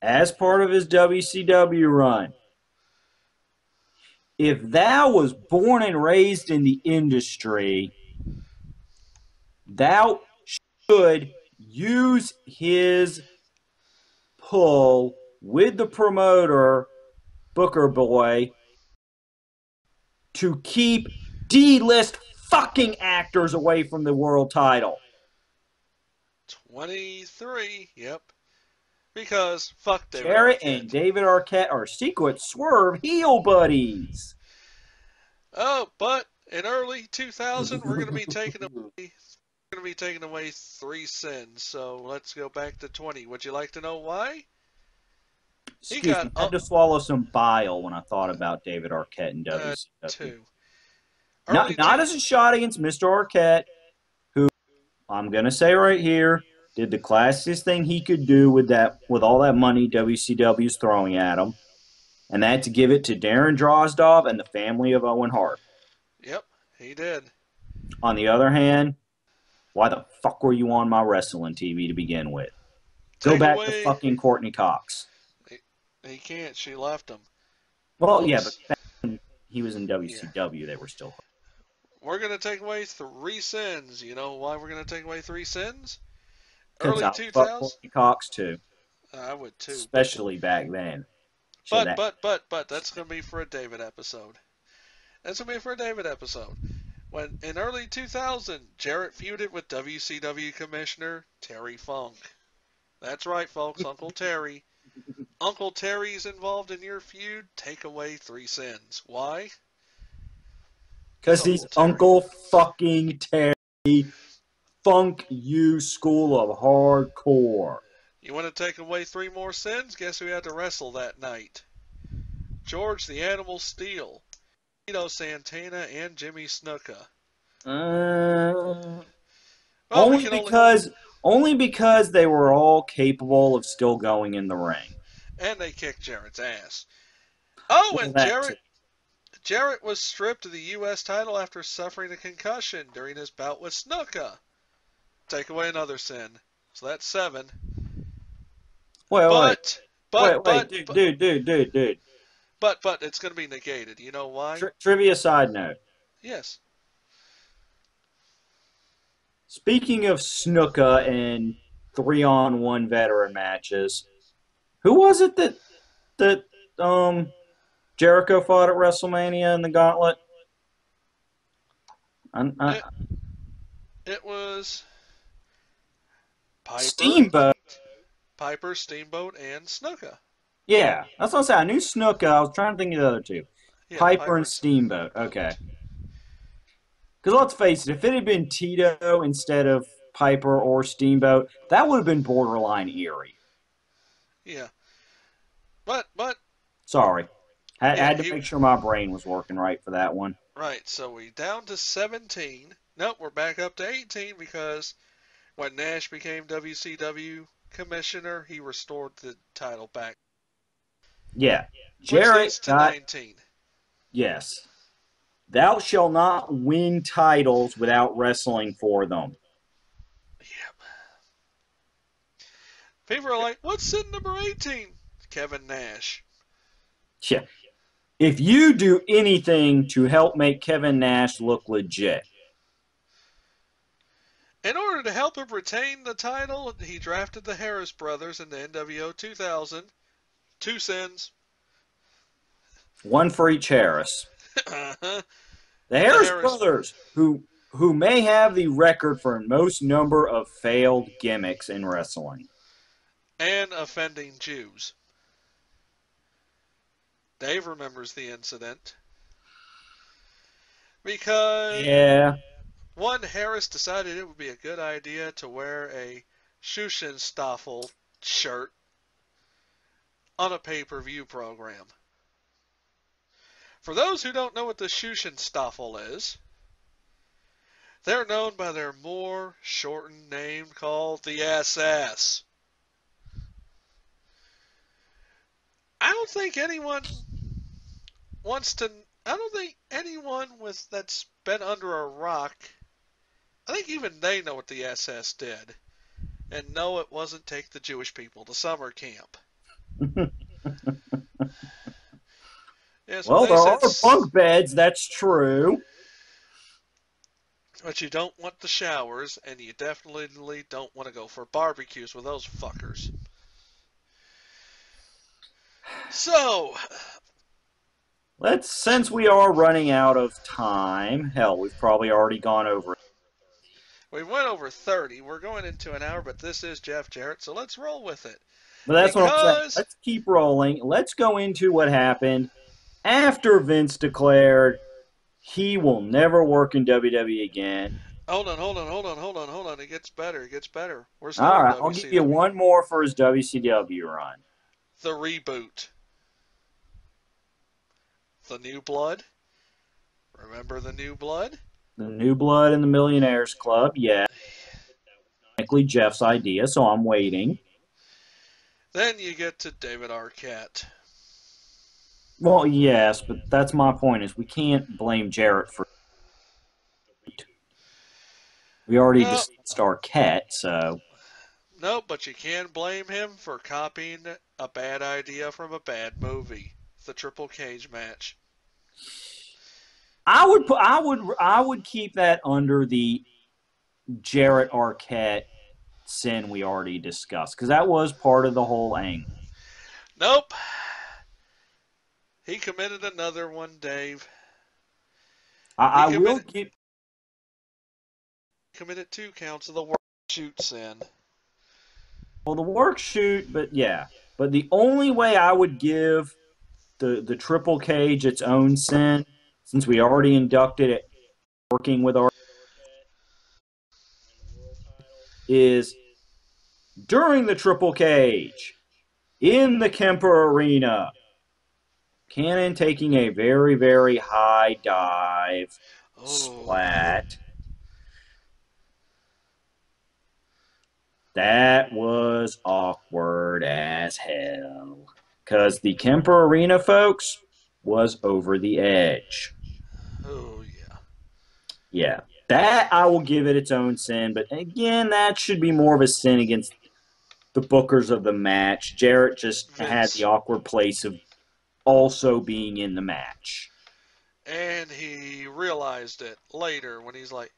As part of his WCW run, if thou was born and raised in the industry, thou should use his pull with the promoter, Booker Boy, to keep D-list fucking actors away from the world title. 23, yep. Because fuck David Jarrett and Arquette. David Arquette are secret Swerve heel buddies. Oh, but in early 2000, we're going to be taking away 3 sins. So let's go back to 20. Would you like to know why? Excuse me, I had to swallow some bile when I thought about David Arquette and WCW. 2. Not as a shot against Mr. Arquette, who I'm gonna say right here did the classiest thing he could do with all that money WCW's throwing at him, and that's to give it to Darren Drozdov and the family of Owen Hart. Yep, he did. On the other hand, why the fuck were you on my wrestling TV to begin with? Go back to fucking Courtney Cox. He can't. She left him. Well, yeah, but when he was in WCW, they were still. We're going to take away 3 sins. You know why we're going to take away 3 sins? Early 2000s? Courtney Cox, too. I would, too. Especially back then. But that's going to be for a David episode. That's going to be for a David episode. When, in early 2000, Jarrett feuded with WCW Commissioner Terry Funk. That's right, folks, Uncle Terry. Uncle Terry's involved in your feud, take away 3 sins. Why? Because he's Uncle fucking Terry. Funk you school of hardcore. You want to take away 3 more sins? Guess who had to wrestle that night? George the Animal Steel, Tito Santana, and Jimmy Snuka. Only because they were all capable of still going in the ring. And they kicked Jarrett's ass. Oh, and Jarrett was stripped of the U.S. title after suffering a concussion during his bout with Snuka. Take away another sin. So that's 7. Wait, dude. But it's going to be negated. You know why? Trivia side note. Yes. Speaking of Snuka and 3-on-1 veteran matches, who was it that Jericho fought at WrestleMania in the Gauntlet? It was Piper, Steamboat, and Snuka. Yeah, that's what I'm saying. I knew Snuka. I was trying to think of the other 2. Yeah, Piper and Steamboat. Okay. Because let's face it, if it had been Tito instead of Piper or Steamboat, that would have been borderline eerie. Yeah. But sorry. Had to make sure my brain was working right for that one. Right, so we down to 17. Nope, we're back up to 18 because when Nash became WCW commissioner, he restored the title back. Yeah. Jarrett got 19. Yes. Thou shall not win titles without wrestling for them. Yep. People are like, what's sin number 18? Kevin Nash. Yeah. If you do anything to help make Kevin Nash look legit. In order to help him retain the title, he drafted the Harris brothers in the NWO 2000. 2 sins. 1 for each Harris. The Harris brothers, who may have the record for most number of failed gimmicks in wrestling. And offending Jews. Dave remembers the incident. Because one, Harris decided it would be a good idea to wear a Schuschenstaffel shirt on a pay-per-view program. For those who don't know what the Schuschenstaffel is, they're known by their more shortened name called the SS. I don't think anyone that's been under a rock, I think even they know what the SS did. And no, it wasn't take the Jewish people to summer camp. Yes, well, there are bunk beds, that's true. But you don't want the showers, and you definitely don't want to go for barbecues with those fuckers. So, since we are running out of time, hell, we've probably already gone over. We went over 30. We're going into an hour, but this is Jeff Jarrett, so let's roll with it. But that's what I'm saying. Because Let's keep rolling. Let's go into what happened after Vince declared he will never work in WWE again. hold on. It gets better. It gets better. We're still All in right, I'll give you WCW. one more for his WCW run. The reboot. The New Blood. Remember the New Blood? The New Blood and the Millionaires Club, yeah. Technically Jeff's idea, so I'm waiting. Then you get to David Arquette. Well, yes, but that's my point is we can't blame Jarrett for it. We already No, discussed Arquette, so no, but you can blame him for copying a bad idea from a bad movie. The Triple Cage match. I would keep that under the Jarrett Arquette sin we already discussed because that was part of the whole angle. Nope. He committed another one, Dave. I will give. Committed 2 counts of the work shoot sin. Well, the work shoot, but yeah. But the only way I would give the Triple Cage its own sin, since we already inducted it working with our is during the Triple Cage in the Kemper Arena. Cannon taking a very, very high dive splat. That was awkward as hell. Because the Kemper Arena, folks, was over the edge. Oh, yeah. Yeah. That I will give it its own sin. But again, that should be more of a sin against the bookers of the match. Jarrett just had the awkward place of also being in the match. And he realized it later when he's like,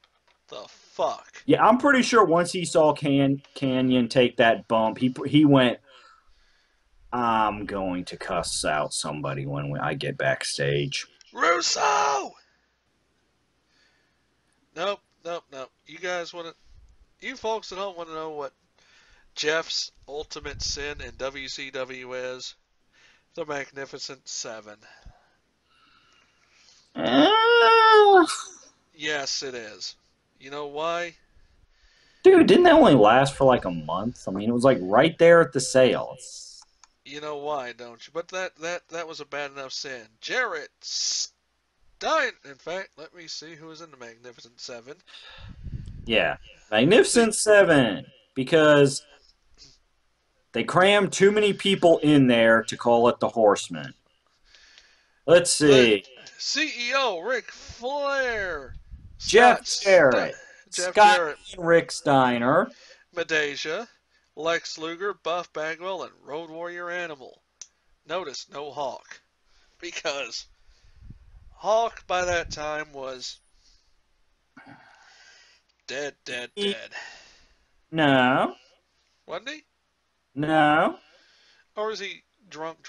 the fuck? Yeah, I'm pretty sure once he saw Canyon take that bump, he went, I'm going to cuss out somebody when I get backstage. Russo! Nope. You guys you folks at home want to know what Jeff's ultimate sin in WCW is? The Magnificent Seven. Yes, it is. You know why? Dude, didn't that only last for like a month? I mean, it was like right there at the sales. You know why, don't you? But that was a bad enough sin. Jarrett Stein. In fact, let me see who was in the Magnificent Seven. Yeah, Magnificent Seven, because they crammed too many people in there to call it the Horsemen. Let's see. CEO Ric Flair. Jeff Jarrett. Jeff Scott Jarrett. Rick Steiner. Medeja. Lex Luger, Buff Bagwell, and Road Warrior Animal. Notice no Hawk. Because Hawk by that time was dead. No. Wasn't he? No. Or was he drunk?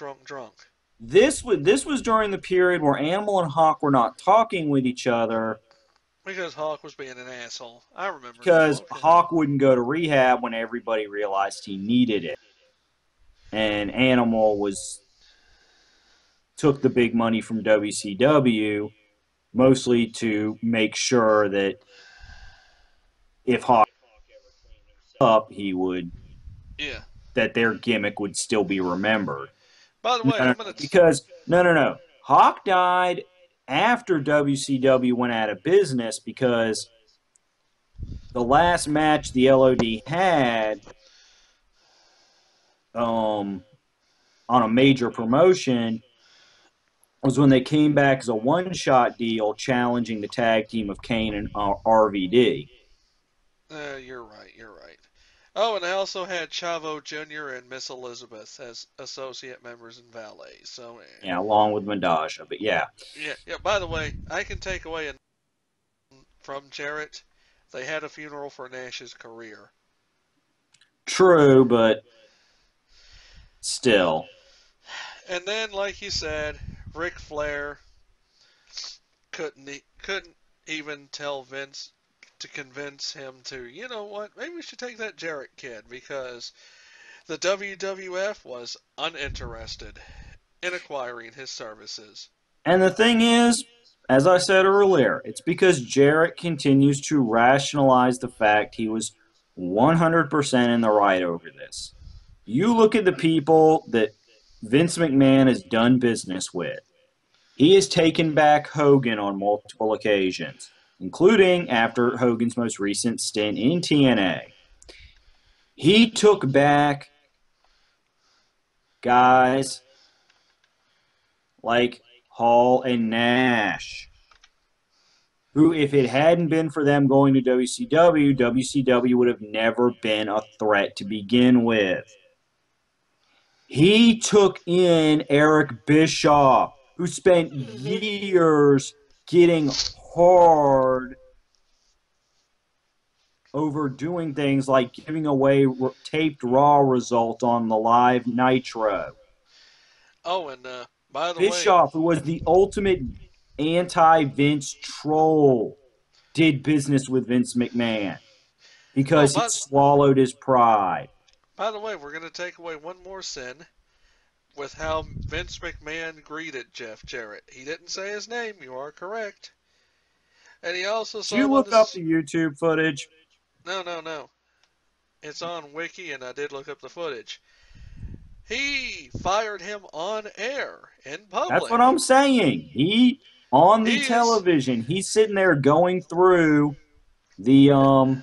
This was during the period where Animal and Hawk were not talking with each other. Because Hawk was being an asshole. I remember. Because Hawk wouldn't go to rehab when everybody realized he needed it. And Animal took the big money from WCW mostly to make sure that if Hawk up, he would that their gimmick would still be remembered. By the way, because Hawk died after WCW went out of business because the last match the LOD had on a major promotion was when they came back as a one-shot deal challenging the tag team of Kane and RVD. You're right. Oh, and I also had Chavo Jr. and Miss Elizabeth as associate members and valets. So yeah, along with Mendaja, but yeah. Yeah. By the way, I can take away from Jarrett. They had a funeral for Nash's career. True, but still. And then, like you said, Ric Flair couldn't even tell Vince to convince him to, you know what, maybe we should take that Jarrett kid, because the WWF was uninterested in acquiring his services. And the thing is, as I said earlier, it's because Jarrett continues to rationalize the fact he was 100% in the right over this. You look at the people that Vince McMahon has done business with. He has taken back Hogan on multiple occasions, including after Hogan's most recent stint in TNA. He took back guys like Hall and Nash, who, if it hadn't been for them going to WCW, WCW would have never been a threat to begin with. He took in Eric Bischoff, who spent years getting hard over doing things like giving away taped Raw results on the live Nitro. Oh, and by the way, Bischoff, who was the ultimate anti-Vince troll, did business with Vince McMahon oh, because he swallowed his pride. by the way, we're going to take away one more sin with how Vince McMahon greeted Jeff Jarrett. He didn't say his name, you are correct. And he also saw Did you look up the YouTube footage? No. It's on Wiki, and I did look up the footage. He fired him on air in public. That's what I'm saying. On the television, he's sitting there going through the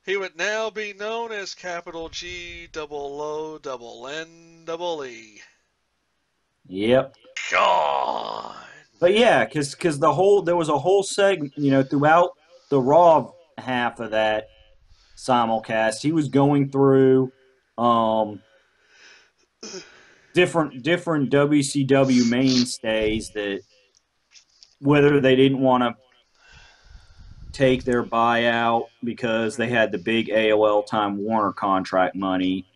He would now be known as capital G double O double N double E. Yep. God. But yeah, because there was a whole segment, throughout the Raw half of that simulcast, he was going through different WCW mainstays that whether they didn't want to take their buyout because they had the big AOL Time Warner contract money.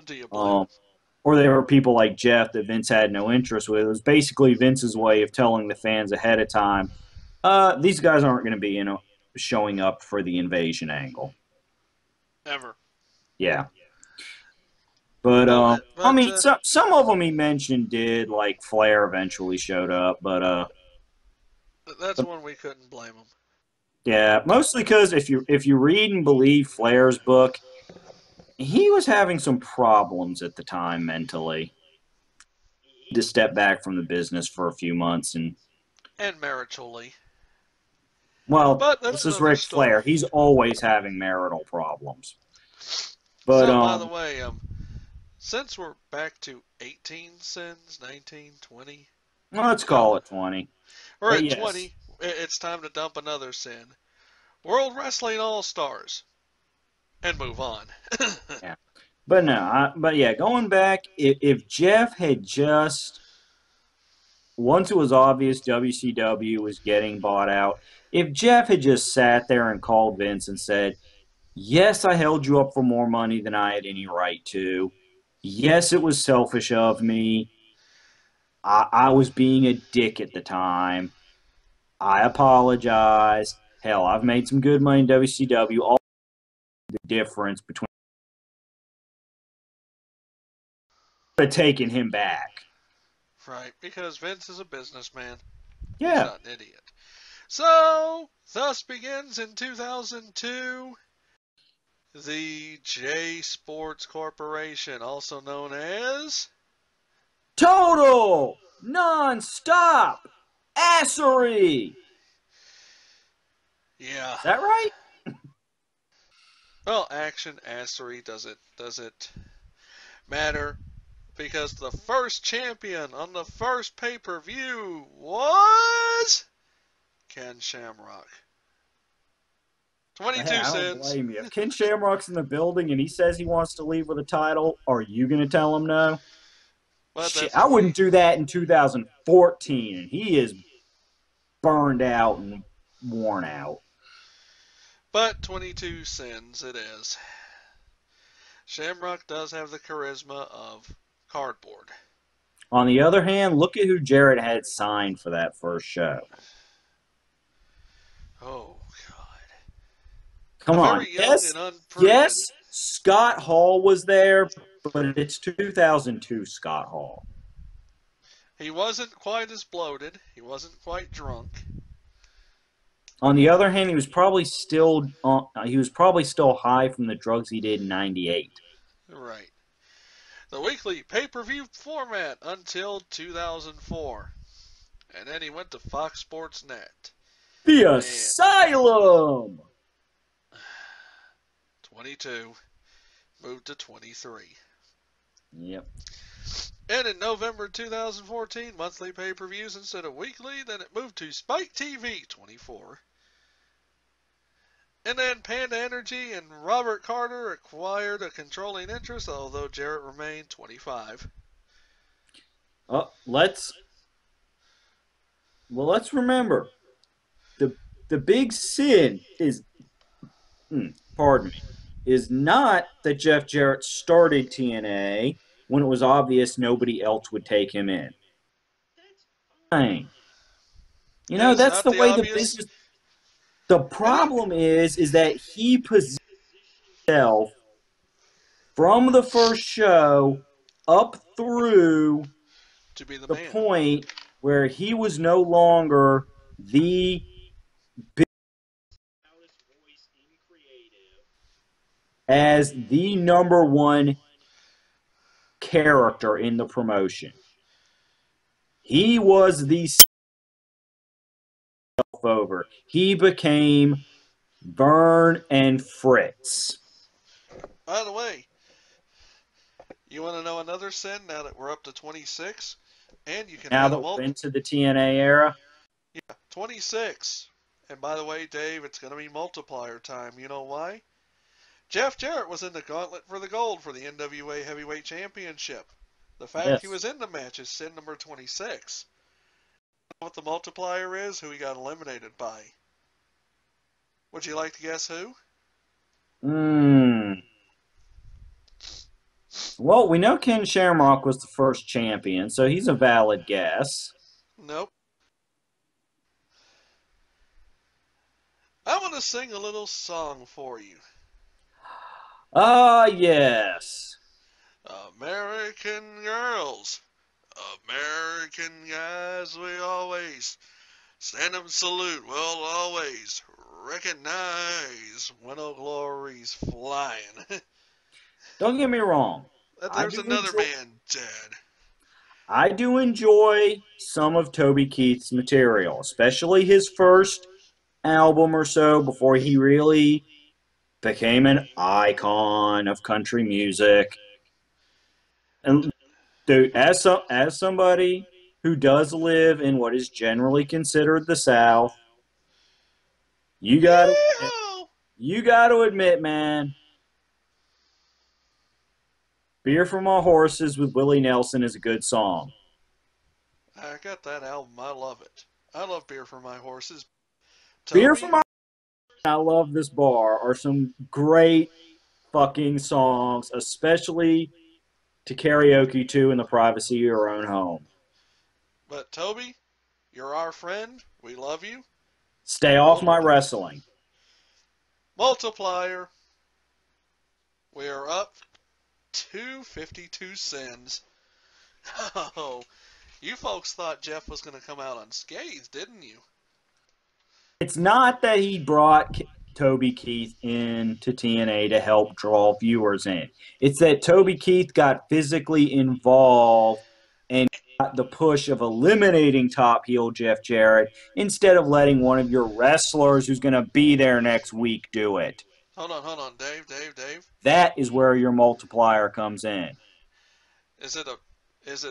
Do you blame or there were people like Jeff that Vince had no interest with. It was basically Vince's way of telling the fans ahead of time, these guys aren't going to be showing up for the invasion angle. Ever. Yeah. But, I mean, some of them he mentioned did, like Flair eventually showed up, but that's one we couldn't blame him. Yeah, mostly because if you read and believe Flair's book, he was having some problems at the time mentally. He had to step back from the business for a few months and maritally. Well, this is Ric Flair. He's always having marital problems. But so, by the way, since we're back to 18 sins, 19, 20. Well, let's call it 20. We're at 20. It's time to dump another sin. World Wrestling All-Stars. And move on. Yeah. But no, going back, if Jeff had just, once it was obvious WCW was getting bought out, if Jeff had just sat there and called Vince and said, yes, I held you up for more money than I had any right to. Yes, it was selfish of me. I was being a dick at the time. I apologize. Hell, I've made some good money in WCW. All the difference between taking him back. Right, because Vince is a businessman. Yeah. He's not an idiot. So, thus begins in 2002 the J Sports Corporation, also known as Total Non-Stop Assery. Yeah. Is that right? Well, Action Assery doesn't matter because the first champion on the first pay-per-view was Ken Shamrock. 22 cents. I don't blame you. If Ken Shamrock's in the building and he says he wants to leave with a title, are you going to tell him no? Shit, I wouldn't do that in 2014, and he is burned out and worn out. But 22 cents it is. Shamrock does have the charisma of cardboard. On the other hand, look at who Jarrett had signed for that first show. Oh, God. Come A on. very young Yes, and unproven. yes, Scott Hall was there, but it's 2002 Scott Hall. He wasn't quite as bloated. He wasn't quite drunk. On the other hand, he was probably still high from the drugs he did in '98. Right. The weekly pay-per-view format until 2004. And then he went to Fox Sports Net. The And Asylum. 22 moved to 23. Yep. And in November 2014, monthly pay-per-views instead of weekly. Then it moved to Spike TV, 24. And then Panda Energy and Robert Carter acquired a controlling interest, although Jarrett remained 25. Let's remember the big sin is, pardon me, is not that Jeff Jarrett started TNA when it was obvious nobody else would take him in. Fine. Yes, That's not the the way the obvious. business. The And it, problem is that he positioned himself from the first show up through to be the the man. point where he was no longer the big voice in creative as the number one character in the promotion. He was the over. He became Vern and Fritz. By the way, you want to know another sin now that we're up to 26? And you can Now add that a we're multi. into the TNA era, Yeah, 26. And by the way, Dave, it's going to be multiplier time. You know why? Jeff Jarrett was in the gauntlet for the gold for the NWA Heavyweight Championship. The fact he yes. was in the match is sin number 26. What the multiplier is? Who he got eliminated by? Would you like to guess who? Well, we know Ken Shamrock was the first champion, so he's a valid guess. Nope. I want to sing a little song for you. Ah, yes. American girls, American guys, we always stand up and salute. We'll always recognize when old glory's flying. Don't get me wrong. I There's do another enjoy man dead. I do enjoy some of Toby Keith's material, especially his first album or so before he really became an icon of country music. And dude, as somebody who does live in what is generally considered the South, you got to Yeehaw! you got to admit, man, "Beer for My Horses" with Willie Nelson is a good song. I got that album. I love it. I love Beer for My Horses. "Beer for Toby, My I Love This Bar" are some great fucking songs, especially to karaoke to in the privacy of your own home. but Toby, you're our friend. We love you. Stay off my wrestling. Multiplier. We are up to 52 sins. Oh, you folks thought Jeff was going to come out unscathed, didn't you? It's not that he brought Toby Keith in to TNA to help draw viewers in. It's that Toby Keith got physically involved and got the push of eliminating top heel Jeff Jarrett instead of letting one of your wrestlers who's going to be there next week do it. Hold on, Dave. That is where your multiplier comes in. Is it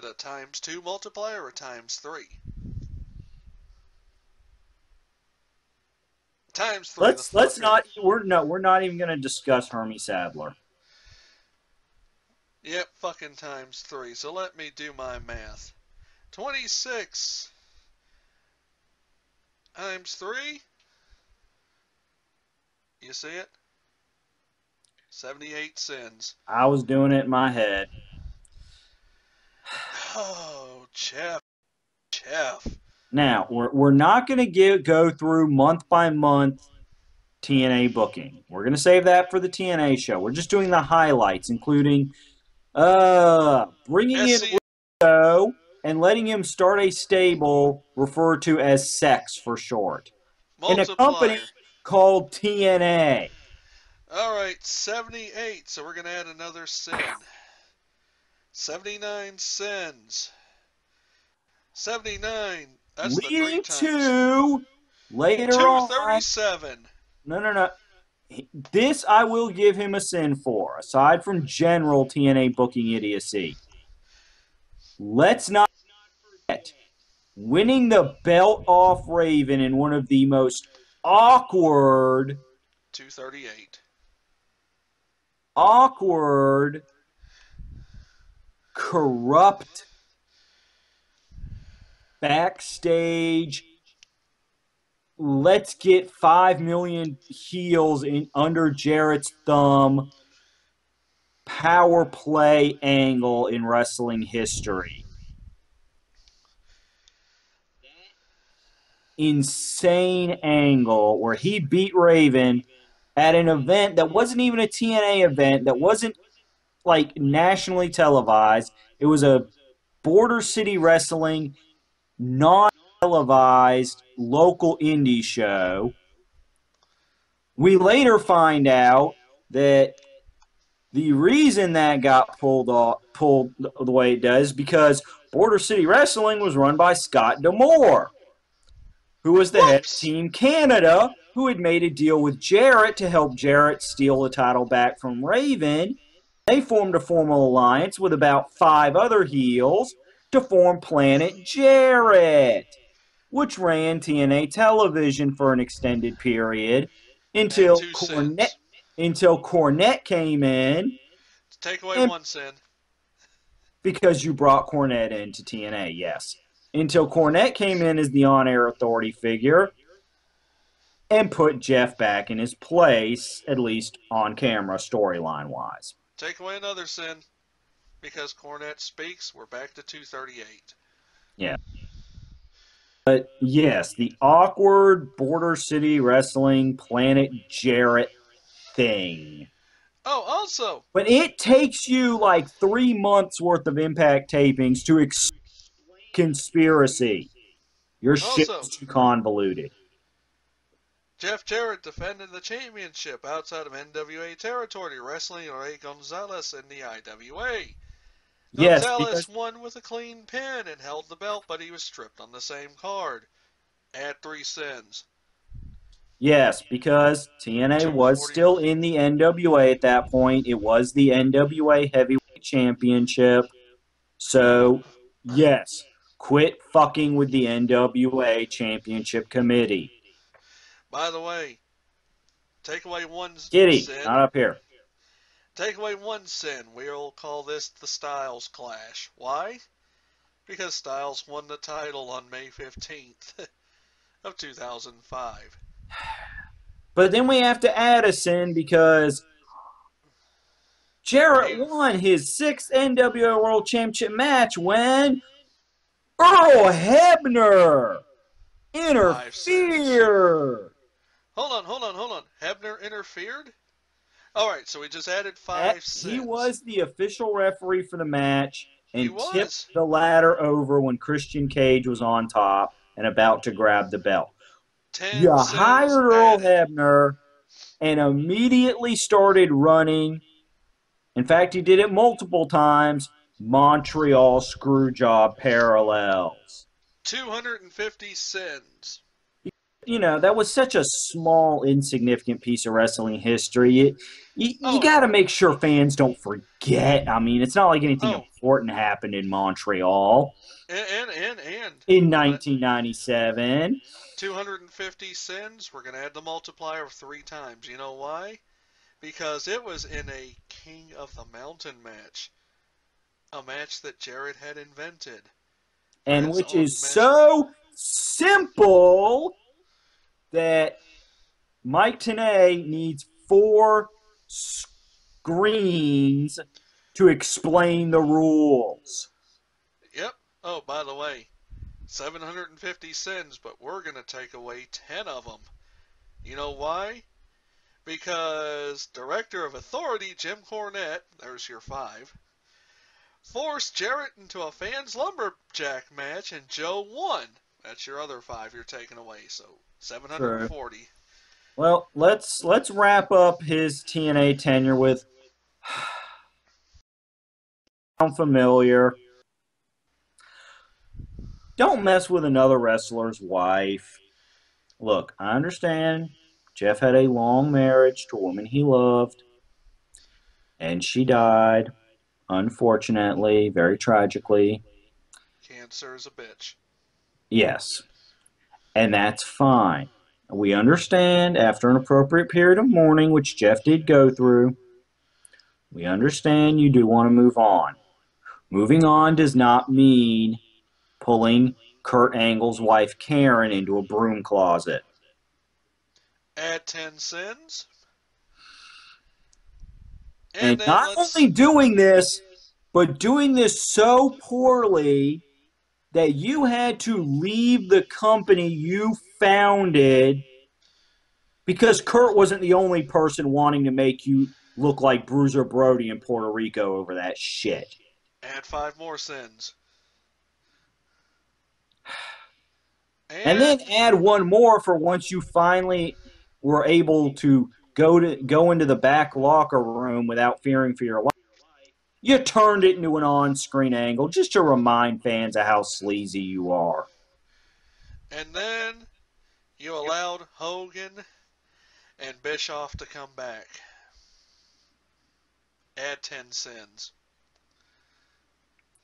a times 2 multiplier or times 3? Times 3, the Let's fucker. not we're not even going to discuss Hermie Sadler. Yep, fucking times 3. So let me do my math. 26 times 3. You see it? 78 sins. I was doing it in my head. Oh, Jeff. Now, we're not going to go through month by month TNA booking. We're going to save that for the TNA show. We're just doing the highlights, including bringing in SC Rio and letting him start a stable referred to as Sex for short in a company multiplier. called TNA. All right, 78. So we're gonna add another sin. 79 sins. 79. That's the three Leading times. to later on. 237. No. This I will give him a sin for, aside from general TNA booking idiocy. Let's not forget winning the belt off Raven in one of the most awkward, 238. corrupt backstage. Let's get 5 million heels in under Jarrett's thumb power play angle in wrestling history. Insane angle where he beat Raven at an event that wasn't even a TNA event, that wasn't like nationally televised. It was a Border City Wrestling non-televised local indie show. We later find out that the reason that got pulled the way it does because Border City Wrestling was run by Scott D'Amore, who was the head of Whoops! Team Canada, who had made a deal with Jarrett to help Jarrett steal the title back from Raven. They formed a formal alliance with about 5 other heels to form Planet Jarrett, which ran TNA television for an extended period And until 2 sins. Cornette came in, Take away and 1 sin. because you brought Cornette into TNA, yes. Until Cornette came in as the on-air authority figure and put Jeff back in his place, at least on camera, storyline-wise. Take away another sin. Because Cornette speaks, we're back to 238. Yeah. But yes, the awkward Border City Wrestling Planet Jarrett thing. Oh, also, But it takes you like 3 months worth of Impact tapings to explain conspiracy. Your shit also, is too convoluted. Jeff Jarrett defended the championship outside of NWA territory, wrestling Ray Gonzalez in the IWA. Yes, Gonzalez because won with a clean pin and held the belt, but he was stripped on the same card. Add 3 sins. TNA was 240. still in the NWA at that point. It was the NWA Heavyweight Championship. So, yes, quit fucking with the NWA Championship Committee. By the way, take away 1 Kitty, sin. not up here. Take away 1 sin. We'll call this the Styles Clash. Why? Because Styles won the title on May 15th of 2005. But then we have to add a sin because Jarrett won his 6th NWA World Championship match when Earl Hebner 5 sins. interfered. Hold on. Hebner interfered? Alright, so we just added 5 sins. He was the official referee for the match and tipped was. the ladder over when Christian Cage was on top and about to grab the belt. 10 You sins hired Earl added. Hebner and immediately started running. In fact, he did it multiple times. Montreal Screwjob parallels. 250 sins. You know, that was such a small, insignificant piece of wrestling history. You got to make sure fans don't forget. I mean, it's not like anything important happened in Montreal in 1997. 250 sins. We're going to add the multiplier of 3 times. You know why? Because it was in a King of the Mountain match. A match that Jarrett had invented. And which is so simple that Mike Tenay needs 4 screens to explain the rules. Yep. Oh, by the way, 750 sins, but we're going to take away 10 of them. You know why? Because Director of Authority Jim Cornette, there's your 5, forced Jarrett into a fans lumberjack match and Joe won. That's your other 5 you're taking away, so True. 740. Well, let's wrap up his TNA tenure with familiar. Don't mess with another wrestler's wife. Look, I understand Jeff had a long marriage to a woman he loved, and she died, unfortunately, very tragically. Cancer is a bitch. Yes, and that's fine. We understand after an appropriate period of mourning, which Jeff did go through, we understand you do want to move on. Moving on does not mean pulling Kurt Angle's wife Karen into a broom closet. Add 10 sins. And then not only doing this, but doing this so poorly that you had to leave the company you founded because Kurt wasn't the only person wanting to make you look like Bruiser Brody in Puerto Rico over that shit. Add 5 more sins. And then add one more for once you finally were able to go into the back locker room without fearing for your life. You turned it into an on-screen angle just to remind fans of how sleazy you are. And then you allowed Hogan and Bischoff to come back. Add 10 sins.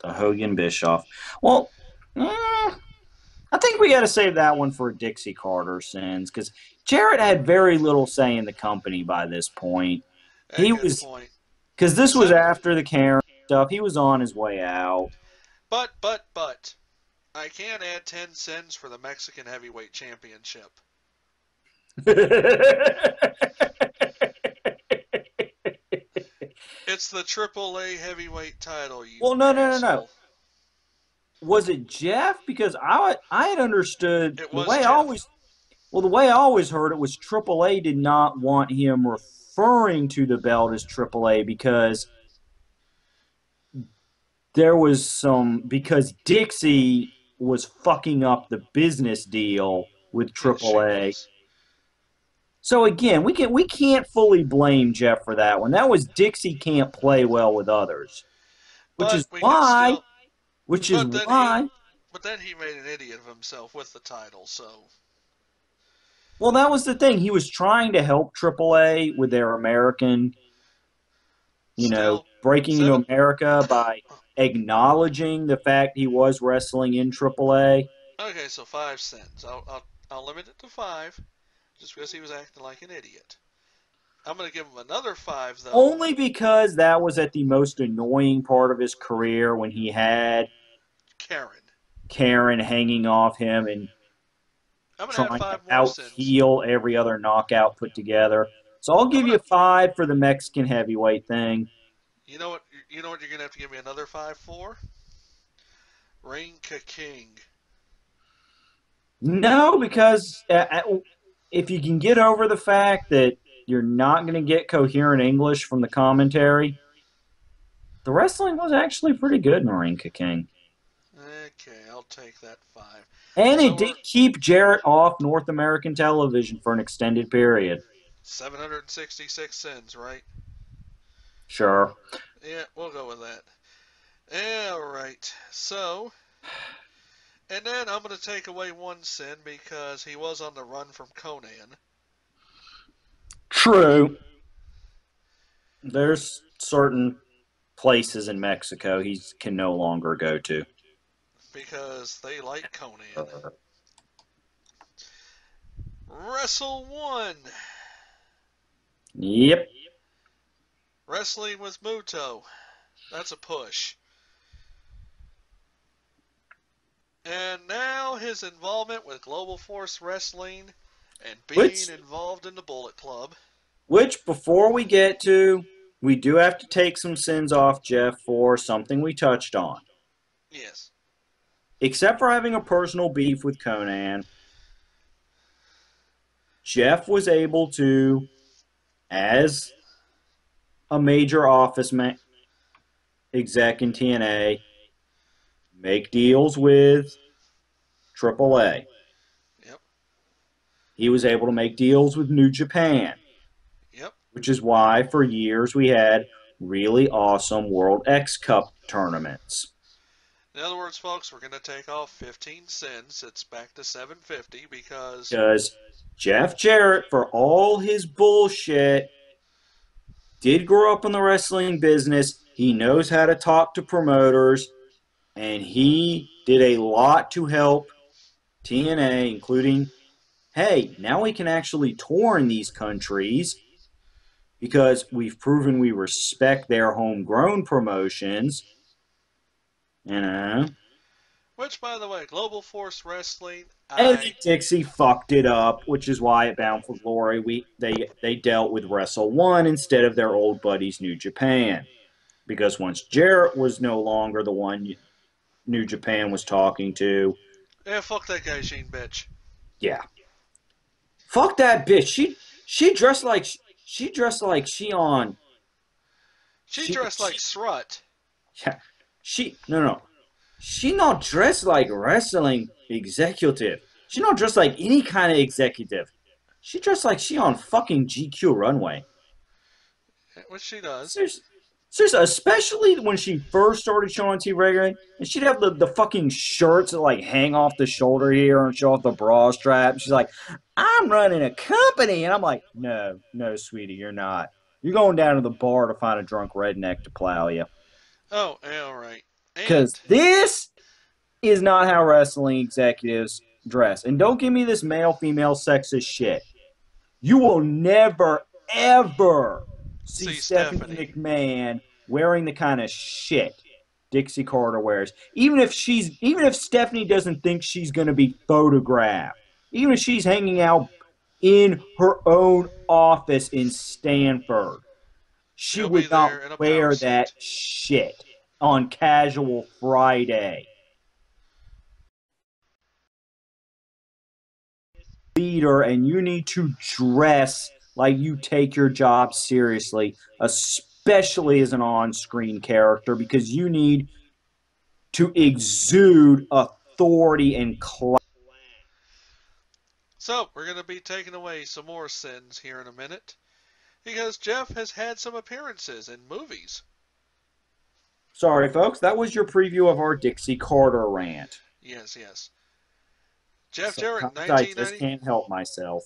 The Hogan Bischoff. Well, I think we got to save that one for Dixie Carter sins because Jarrett had very little say in the company by this point. He was because this was after the Karen stuff. He was on his way out. But I can add 10 sins for the Mexican Heavyweight Championship. It's the AAA Heavyweight title, you No. Was it Jeff? Because I had understood it was the way Jeff. The way I always heard it was AAA did not want him referring to the belt as AAA because there was because Dixie was fucking up the business deal with AAA. So again, we can't fully blame Jeff for that one. That was Dixie can't play well with others, which is why. But then he made an idiot of himself with the title, so. Well, that was the thing. He was trying to help AAA with their American, breaking into America by acknowledging the fact he was wrestling in AAA. Okay, so 5 cents. I'll limit it to 5, just because he was acting like an idiot. I'm going to give him another 5, though. Only because that was at the most annoying part of his career when he had Karen hanging off him and trying to out-heel every other knockout put together. So I'll give you 5 for the Mexican heavyweight thing. You know what you're going to have to give me another 5 for? King King. No, because if you can get over the fact that you're not going to get coherent English from the commentary, the wrestling was actually pretty good in Ring King. Okay, I'll take that 5. And it did keep Jarrett off North American television for an extended period. 766 cents, right? Sure. Yeah, we'll go with that. Yeah, all right. So, and then I'm going to take away 1 sin because he was on the run from Conan. True. There's certain places in Mexico he can no longer go to. Because they like Conan. Wrestle 1. Yep. Wrestling with Muto. That's a push. And now his involvement with Global Force Wrestling and being involved in the Bullet Club. Which, before we get to, we do have to take some sins off Jeff for something we touched on. Yes. except for having a personal beef with Conan, Jeff was able to, as a major office exec in TNA, make deals with AAA. Yep. He was able to make deals with New Japan, Yep. which is why for years we had really awesome World X Cup tournaments. In other words, folks, we're going to take off 15 cents. It's back to 750 because Jeff Jarrett, for all his bullshit, did grow up in the wrestling business. He knows how to talk to promoters, and he did a lot to help TNA, including, hey, now we can actually tour in these countries because we've proven we respect their homegrown promotions. You know. which, by the way, Global Force Wrestling, And then Dixie fucked it up, which is why at Bound for Glory they dealt with Wrestle One instead of their old buddies New Japan. Because once Jarrett was no longer the one New Japan was talking to, yeah, fuck that Gaijin bitch. yeah, fuck that bitch. She dressed like she on. She dressed like Strut. Yeah, no. She not dressed like wrestling executive. She not dressed like any kind of executive. She dressed like she on fucking GQ runway. Which she does. Seriously, especially when she first started showing TV regularly, and she'd have the fucking shirts that like hang off the shoulder here and show off the bra strap. She's like, I'm running a company. And I'm like, no, sweetie, you're not. You're going down to the bar to find a drunk redneck to plow you. Oh, yeah, all right. Because this is not how wrestling executives dress. And don't give me this male-female sexist shit. You will never, ever see Stephanie McMahon wearing the kind of shit Dixie Carter wears. Even if Stephanie doesn't think she's going to be photographed, even if she's hanging out in her own office in Stanford, she would not wear that shit on Casual Friday. Leader, and you need to dress like you take your job seriously, especially as an on-screen character, because you need to exude authority and class. So, we're going to be taking away some more sins here in a minute, because Jeff has had some appearances in movies. Sorry, folks, that was your preview of our Dixie Carter rant. Yes. Jeff Jarrett, 1990. I just can't help myself.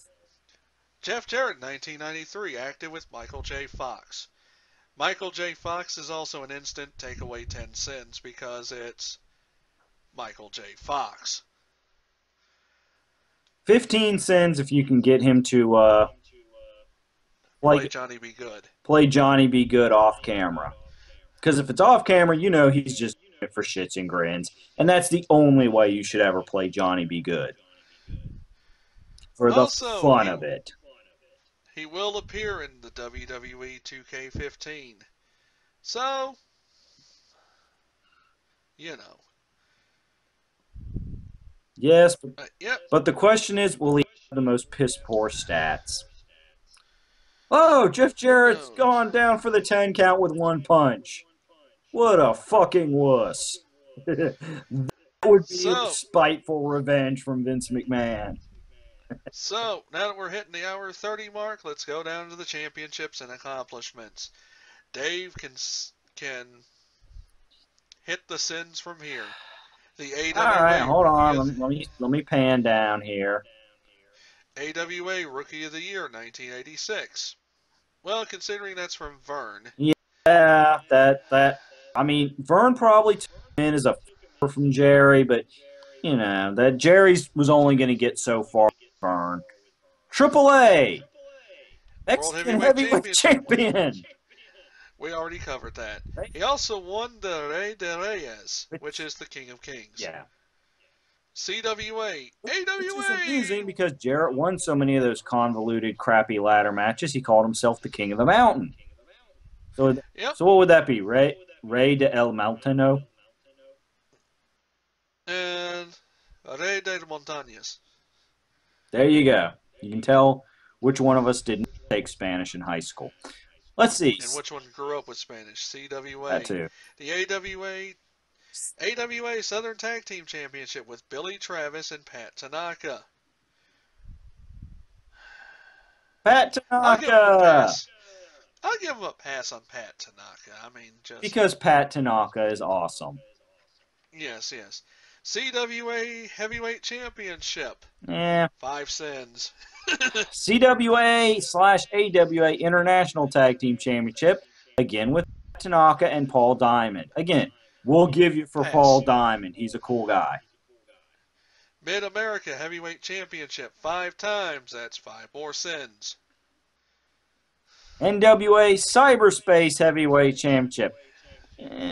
Jeff Jarrett, 1993, acted with Michael J. Fox. Michael J. Fox is also an instant take away 10 cents because it's Michael J. Fox. 15 cents if you can get him to play Johnny Be Good. Play Johnny Be Good off camera. Because if it's off camera, you know he's just doing it for shits and grins. And that's the only way you should ever play Johnny Be Good. For the fun of it. He will appear in the WWE 2K15. So, you know. Yes, yep. But the question is, will he have the most piss-poor stats? Oh, Jeff Jarrett's gone down for the 10 count with one punch. What a fucking wuss. That would be a spiteful revenge from Vince McMahon. So, now that we're hitting the hour 30 mark, let's go down to the championships and accomplishments. Dave can hit the sins from here. The AWA. All right, hold on. Let me pan down here. AWA Rookie of the Year, 1986. Well, considering that's from Vern. Yeah, that. I mean, Vern probably took him in as a from Jerry, but you know that Jerry's was only going to get so far with Vern. AAA, Mexican Heavyweight Champion. We already covered that. He also won the Rey de Reyes, which is the King of Kings. Yeah. CWA, AWA. Which is amusing because Jarrett won so many of those convoluted, crappy ladder matches. He called himself the King of the Mountain. So, so what would that be? Rey de El Mountaino? Rey de Montañas. There you go. You can tell which one of us didn't take Spanish in high school. Let's see. And which one grew up with Spanish? CWA. That too. The AWA Southern Tag Team Championship with Billy Travis and Pat Tanaka. Pat I'll give him a Tanaka. pass. I'll give him a pass on Pat Tanaka. I mean, just Because Pat Tanaka is awesome. yes. CWA Heavyweight Championship. Yeah. 5 cents. CWA/AWA International Tag Team Championship, again with Tanaka and Paul Diamond. Again, we'll give you for Pass. Paul Diamond. He's a cool guy. Mid-America Heavyweight Championship 5 times. That's 5 more sins. NWA Cyberspace Heavyweight Championship.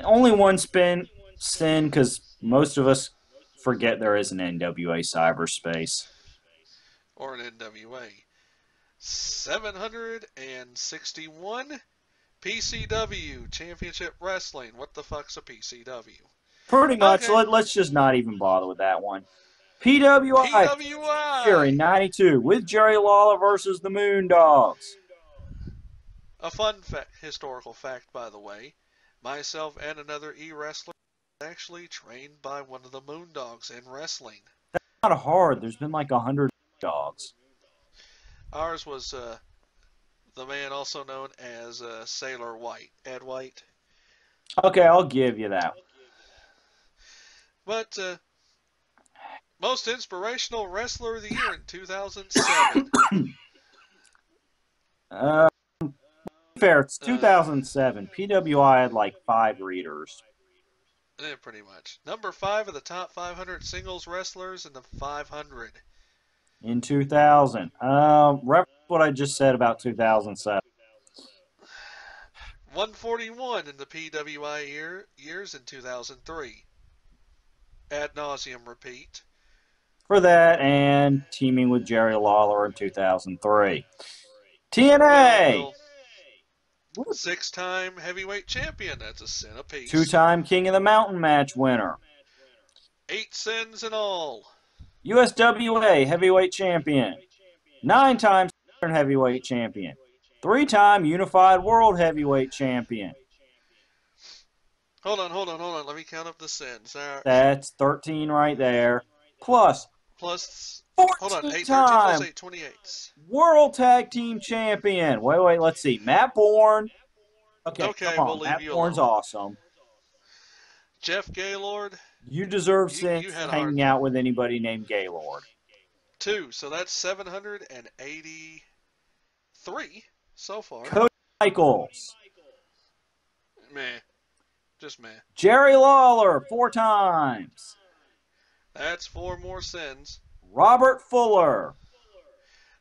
Only one sin because most of us forget there is an NWA Cyberspace. Or an NWA. 761 PCW Championship Wrestling. What the fuck's a PCW? Pretty much. Okay. Let's just not even bother with that one. PWI here in 92 with Jerry Lawler versus the Moondogs. A fun historical fact, by the way. Myself and another e-wrestler actually trained by one of the Moondogs in wrestling. That's not hard. There's been like 100 dogs. Ours was the man also known as Sailor White, Ed White. Okay, I'll give you that. But most inspirational wrestler of the year in 2007. Fair, it's 2007. PWI had like 5 readers. Yeah, pretty much. Number 5 of the top 500 singles wrestlers in the 500. In 2000. Reference what I just said about 2007. 141 in the PWI years in 2003. Ad nauseum repeat. For that, and teaming with Jerry Lawler in 2003. TNA! 6-time heavyweight champion. That's a sin apiece. 2-time King of the Mountain match winner. 8 sins in all. USWA heavyweight champion. 9-time Southern heavyweight champion. 3-time Unified World heavyweight champion. Hold on. Let me count up the sins. That's 13 right there. Plus 14-time 28. World Tag Team Champion. Wait, let's see. Matt Bourne. Okay, come on. We'll leave Matt you Bourne's alone. awesome. Jeff Gaylord. You deserve since you had hanging out with anybody named Gaylord. 2, so that's 783 so far. Cody Michaels. Meh. Just meh. Jerry Lawler, 4 times. That's 4 more sins. Robert Fuller.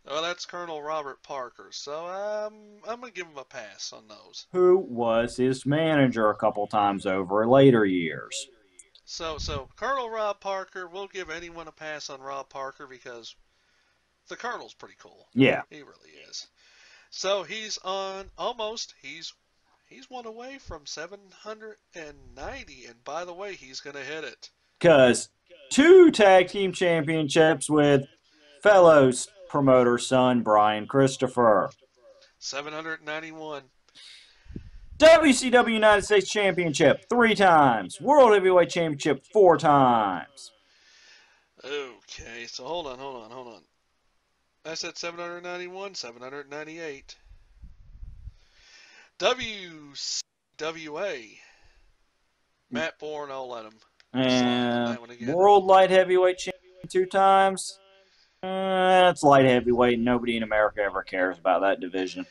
Well, that's Colonel Robert Parker, so I'm going to give him a pass on those. Who was his manager a couple times over later years. So Colonel Rob Parker, we'll give anyone a pass on Rob Parker because the Colonel's pretty cool. Yeah. He really is. So he's on almost, he's 1 away from 790, and by the way, he's going to hit it. Because 2 tag team championships with fellow promoter son Brian Christopher. 791. WCW United States Championship 3 times. World Heavyweight Championship 4 times. Okay, so hold on. I said 791, 798. WCWA. Matt Bourne, I'll let him. And World Light Heavyweight Champion 2 times. It's light heavyweight. Nobody in America ever cares about that division.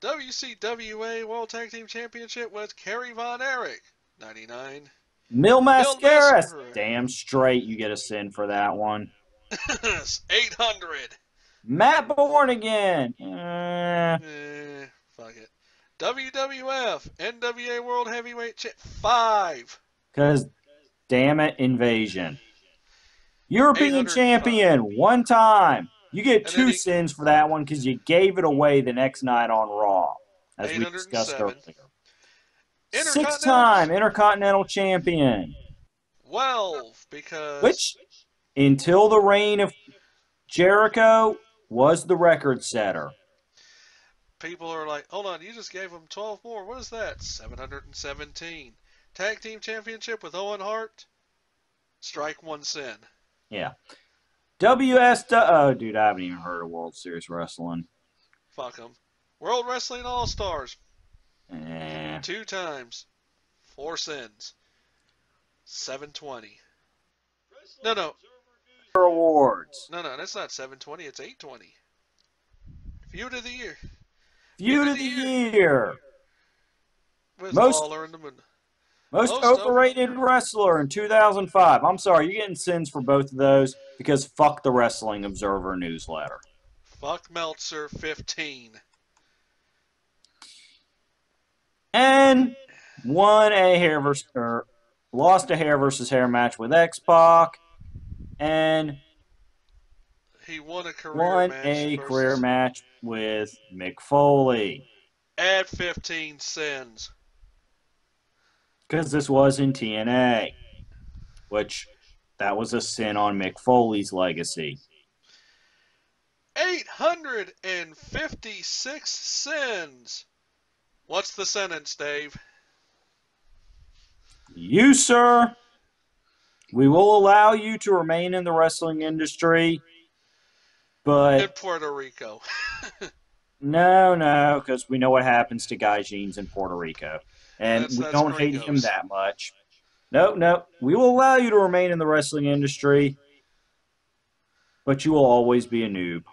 WCWA World Tag Team Championship with Kerry Von Erich, 99. Mil Mascaras. Damn straight you get a sin for that one. 800. Matt Bourne again. Fuck it. WWF NWA World Heavyweight 5. Because, damn it, Invasion. European Champion 1 time. You get 2 sins for that one because you gave it away the next night on Raw, as we discussed earlier. 6-time Intercontinental Champion. 12, because... Which, until the reign of Jericho, was the record setter. People are like, hold on, you just gave him 12 more. What is that? 717. Tag Team Championship with Owen Hart. Strike one sin. Yeah. Oh, dude, I haven't even heard of World Series Wrestling. Fuck them. World Wrestling All-Stars. Eh. 2 times. 4 sins. 720. No. Awards. No, that's not 720. It's 820. Feud of the year. Feud of the year. With Lawler and the Moon. Most overrated wrestler in 2005. I'm sorry, you're getting sins for both of those because fuck the Wrestling Observer newsletter. Fuck Meltzer 15. And lost a hair versus hair match with X-Pac. And he won a career match with Mick Foley. Add 15 sins. Because this was in TNA, which that was a sin on Mick Foley's legacy. 856 sins. What's the sentence, Dave? You, sir, we will allow you to remain in the wrestling industry, but... in Puerto Rico. No, because we know what happens to Guy Jeans in Puerto Rico. And we don't hate him that much. No. We will allow you to remain in the wrestling industry, but you will always be a noob.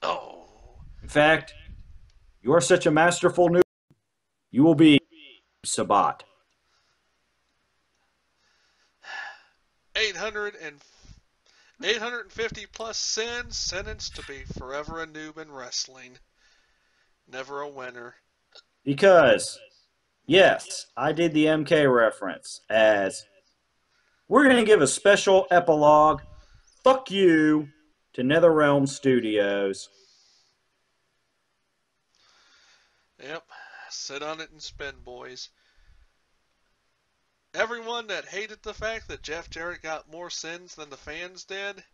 Oh. In fact, you are such a masterful noob, you will be Sabat. 850 plus sins, sentenced to be forever a noob in wrestling. Never a winner. Because, yes, I did the MK reference as we're going to give a special epilogue, fuck you, to NetherRealm Studios. Yep, sit on it and spin, boys. Everyone that hated the fact that Jeff Jarrett got more sins than the fans did,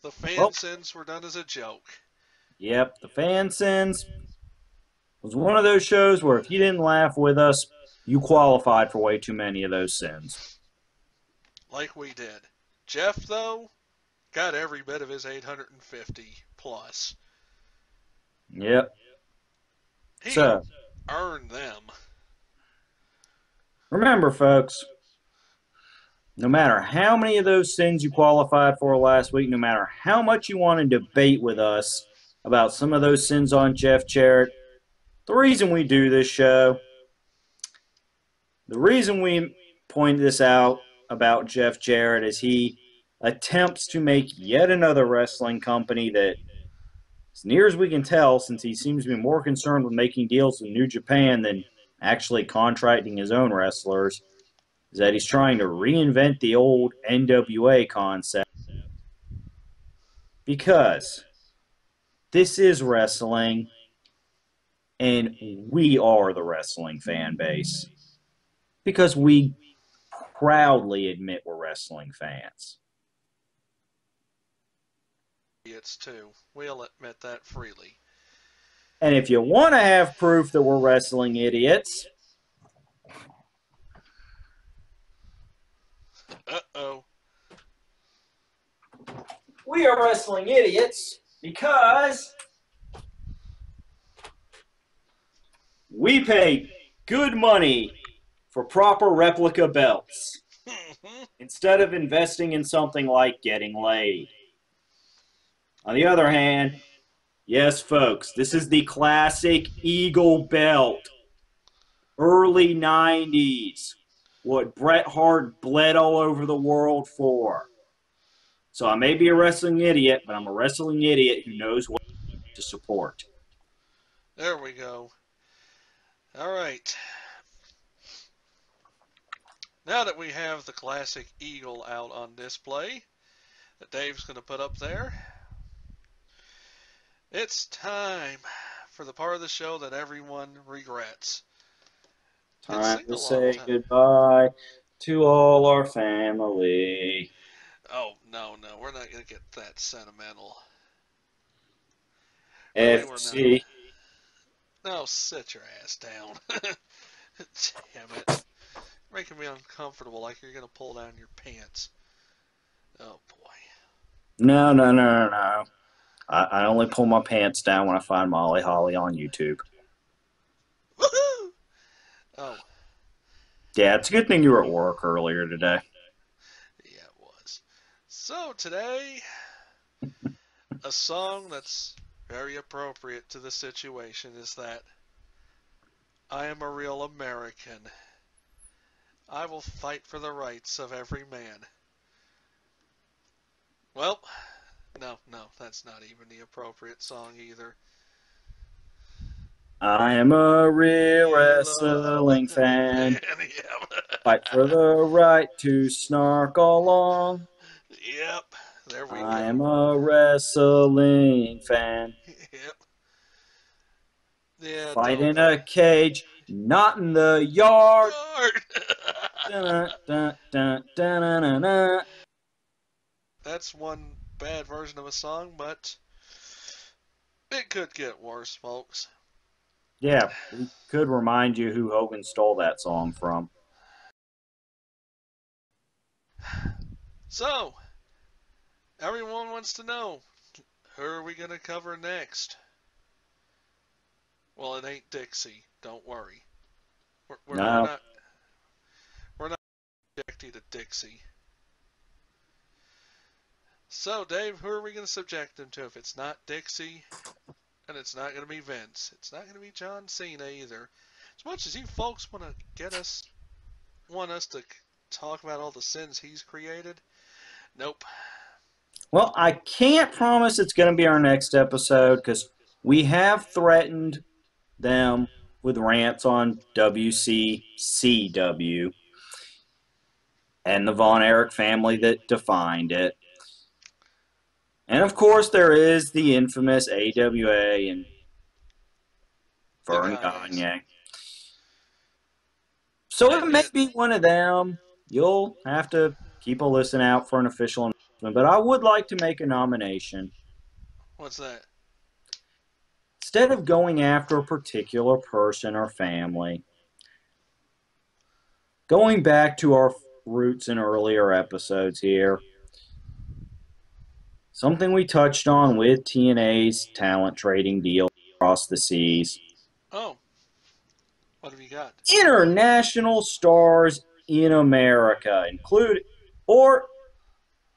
the fan sins were done as a joke. Yep, the fan sins was one of those shows where if you didn't laugh with us, you qualified for way too many of those sins. Like we did. Jeff, though, got every bit of his 850 plus. Yep. He earned them. Remember, folks, no matter how many of those sins you qualified for last week, no matter how much you want to debate with us about some of those sins on Jeff Jarrett, the reason we do this show, the reason we point this out about Jeff Jarrett is he attempts to make yet another wrestling company that, as near as we can tell, since he seems to be more concerned with making deals with New Japan than actually contracting his own wrestlers, is that he's trying to reinvent the old NWA concept. Because this is wrestling, and we are the wrestling fan base. Because we proudly admit we're wrestling fans. It's too. We'll admit that freely. And if you want to have proof that we're wrestling idiots... Uh-oh. We are wrestling idiots because we pay good money for proper replica belts instead of investing in something like getting laid. On the other hand, yes, folks, this is the classic Eagle belt. Early 90s. What Bret Hart bled all over the world for. So I may be a wrestling idiot, but I'm a wrestling idiot who knows what to support. There we go. All right. Now that we have the classic Eagle out on display that Dave's going to put up there, it's time for the part of the show that everyone regrets. Time to say goodbye to all our family. Oh, no, no, we're not going to get that sentimental. Really, we're not. FC. No, sit your ass down. Damn it. Making me uncomfortable like you're going to pull down your pants. Oh, boy. No, no, no, no, no. I only pull my pants down when I find Molly Holly on YouTube. Woohoo! Oh, Yeah, it's a good thing you were at work earlier today. yeah, it was. So, today, a song that's very appropriate to the situation is that I am a real American. I will fight for the rights of every man. Well, no, that's not even the appropriate song either. I am a real Real wrestling fan. yeah. Fight for the right to snark along. Yep, there we I go. am a wrestling fan. Yep. Yeah, Fight don't in a cage, not in the yard. Dun, dun, dun, dun, dun, dun, dun. That's one bad version of a song, but it could get worse, folks. Yeah, we could remind you who Hogan stole that song from. So, everyone wants to know, who are we going to cover next? Well, it ain't Dixie. Don't worry. We're No. not subjecting to Dixie. So, Dave, who are we going to subject him to? If it's not Dixie, and it's not going to be Vince, it's not going to be John Cena either. As much as you folks want us to talk about all the sins he's created, nope. Well, I can't promise it's going to be our next episode because we have threatened them with rants on WCCW and the Von Erich family that defined it. And of course, there is the infamous AWA and Vern Gagne. So it may be one of them. You'll have to keep a listen out for an official announcement, but I would like to make a nomination. What's that? Instead of going after a particular person or family, going back to our roots in earlier episodes here, something we touched on with TNA's talent trading deal across the seas. Oh, what have you got? International stars in America, include or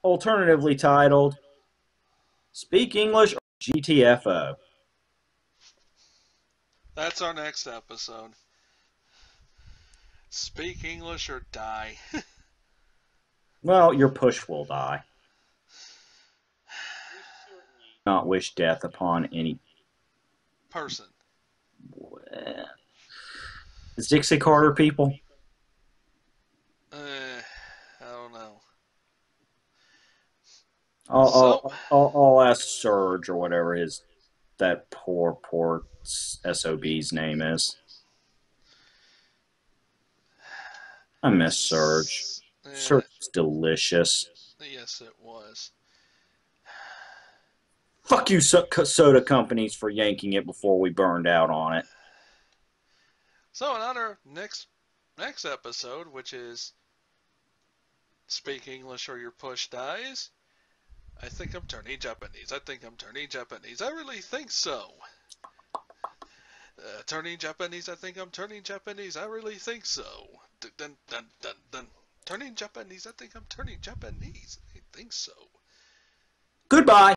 alternatively titled Speak English or GTFO. That's our next episode. Speak English or die. Well, your push will die. Not wish death upon any person. Is Dixie Carter people? I don't know. I'll ask Serge or whatever that poor SOB's name is. I miss Serge. Serge's delicious. Yes, it was. Fuck you, soda companies, for yanking it before we burned out on it. So in our next episode, which is Speak English or Your Push Dies, I think I'm turning Japanese. I really think so. Turning Japanese. I think I'm turning Japanese. I really think so. Dun, dun, dun, dun. Turning Japanese. I think I'm turning Japanese. I think so. Goodbye.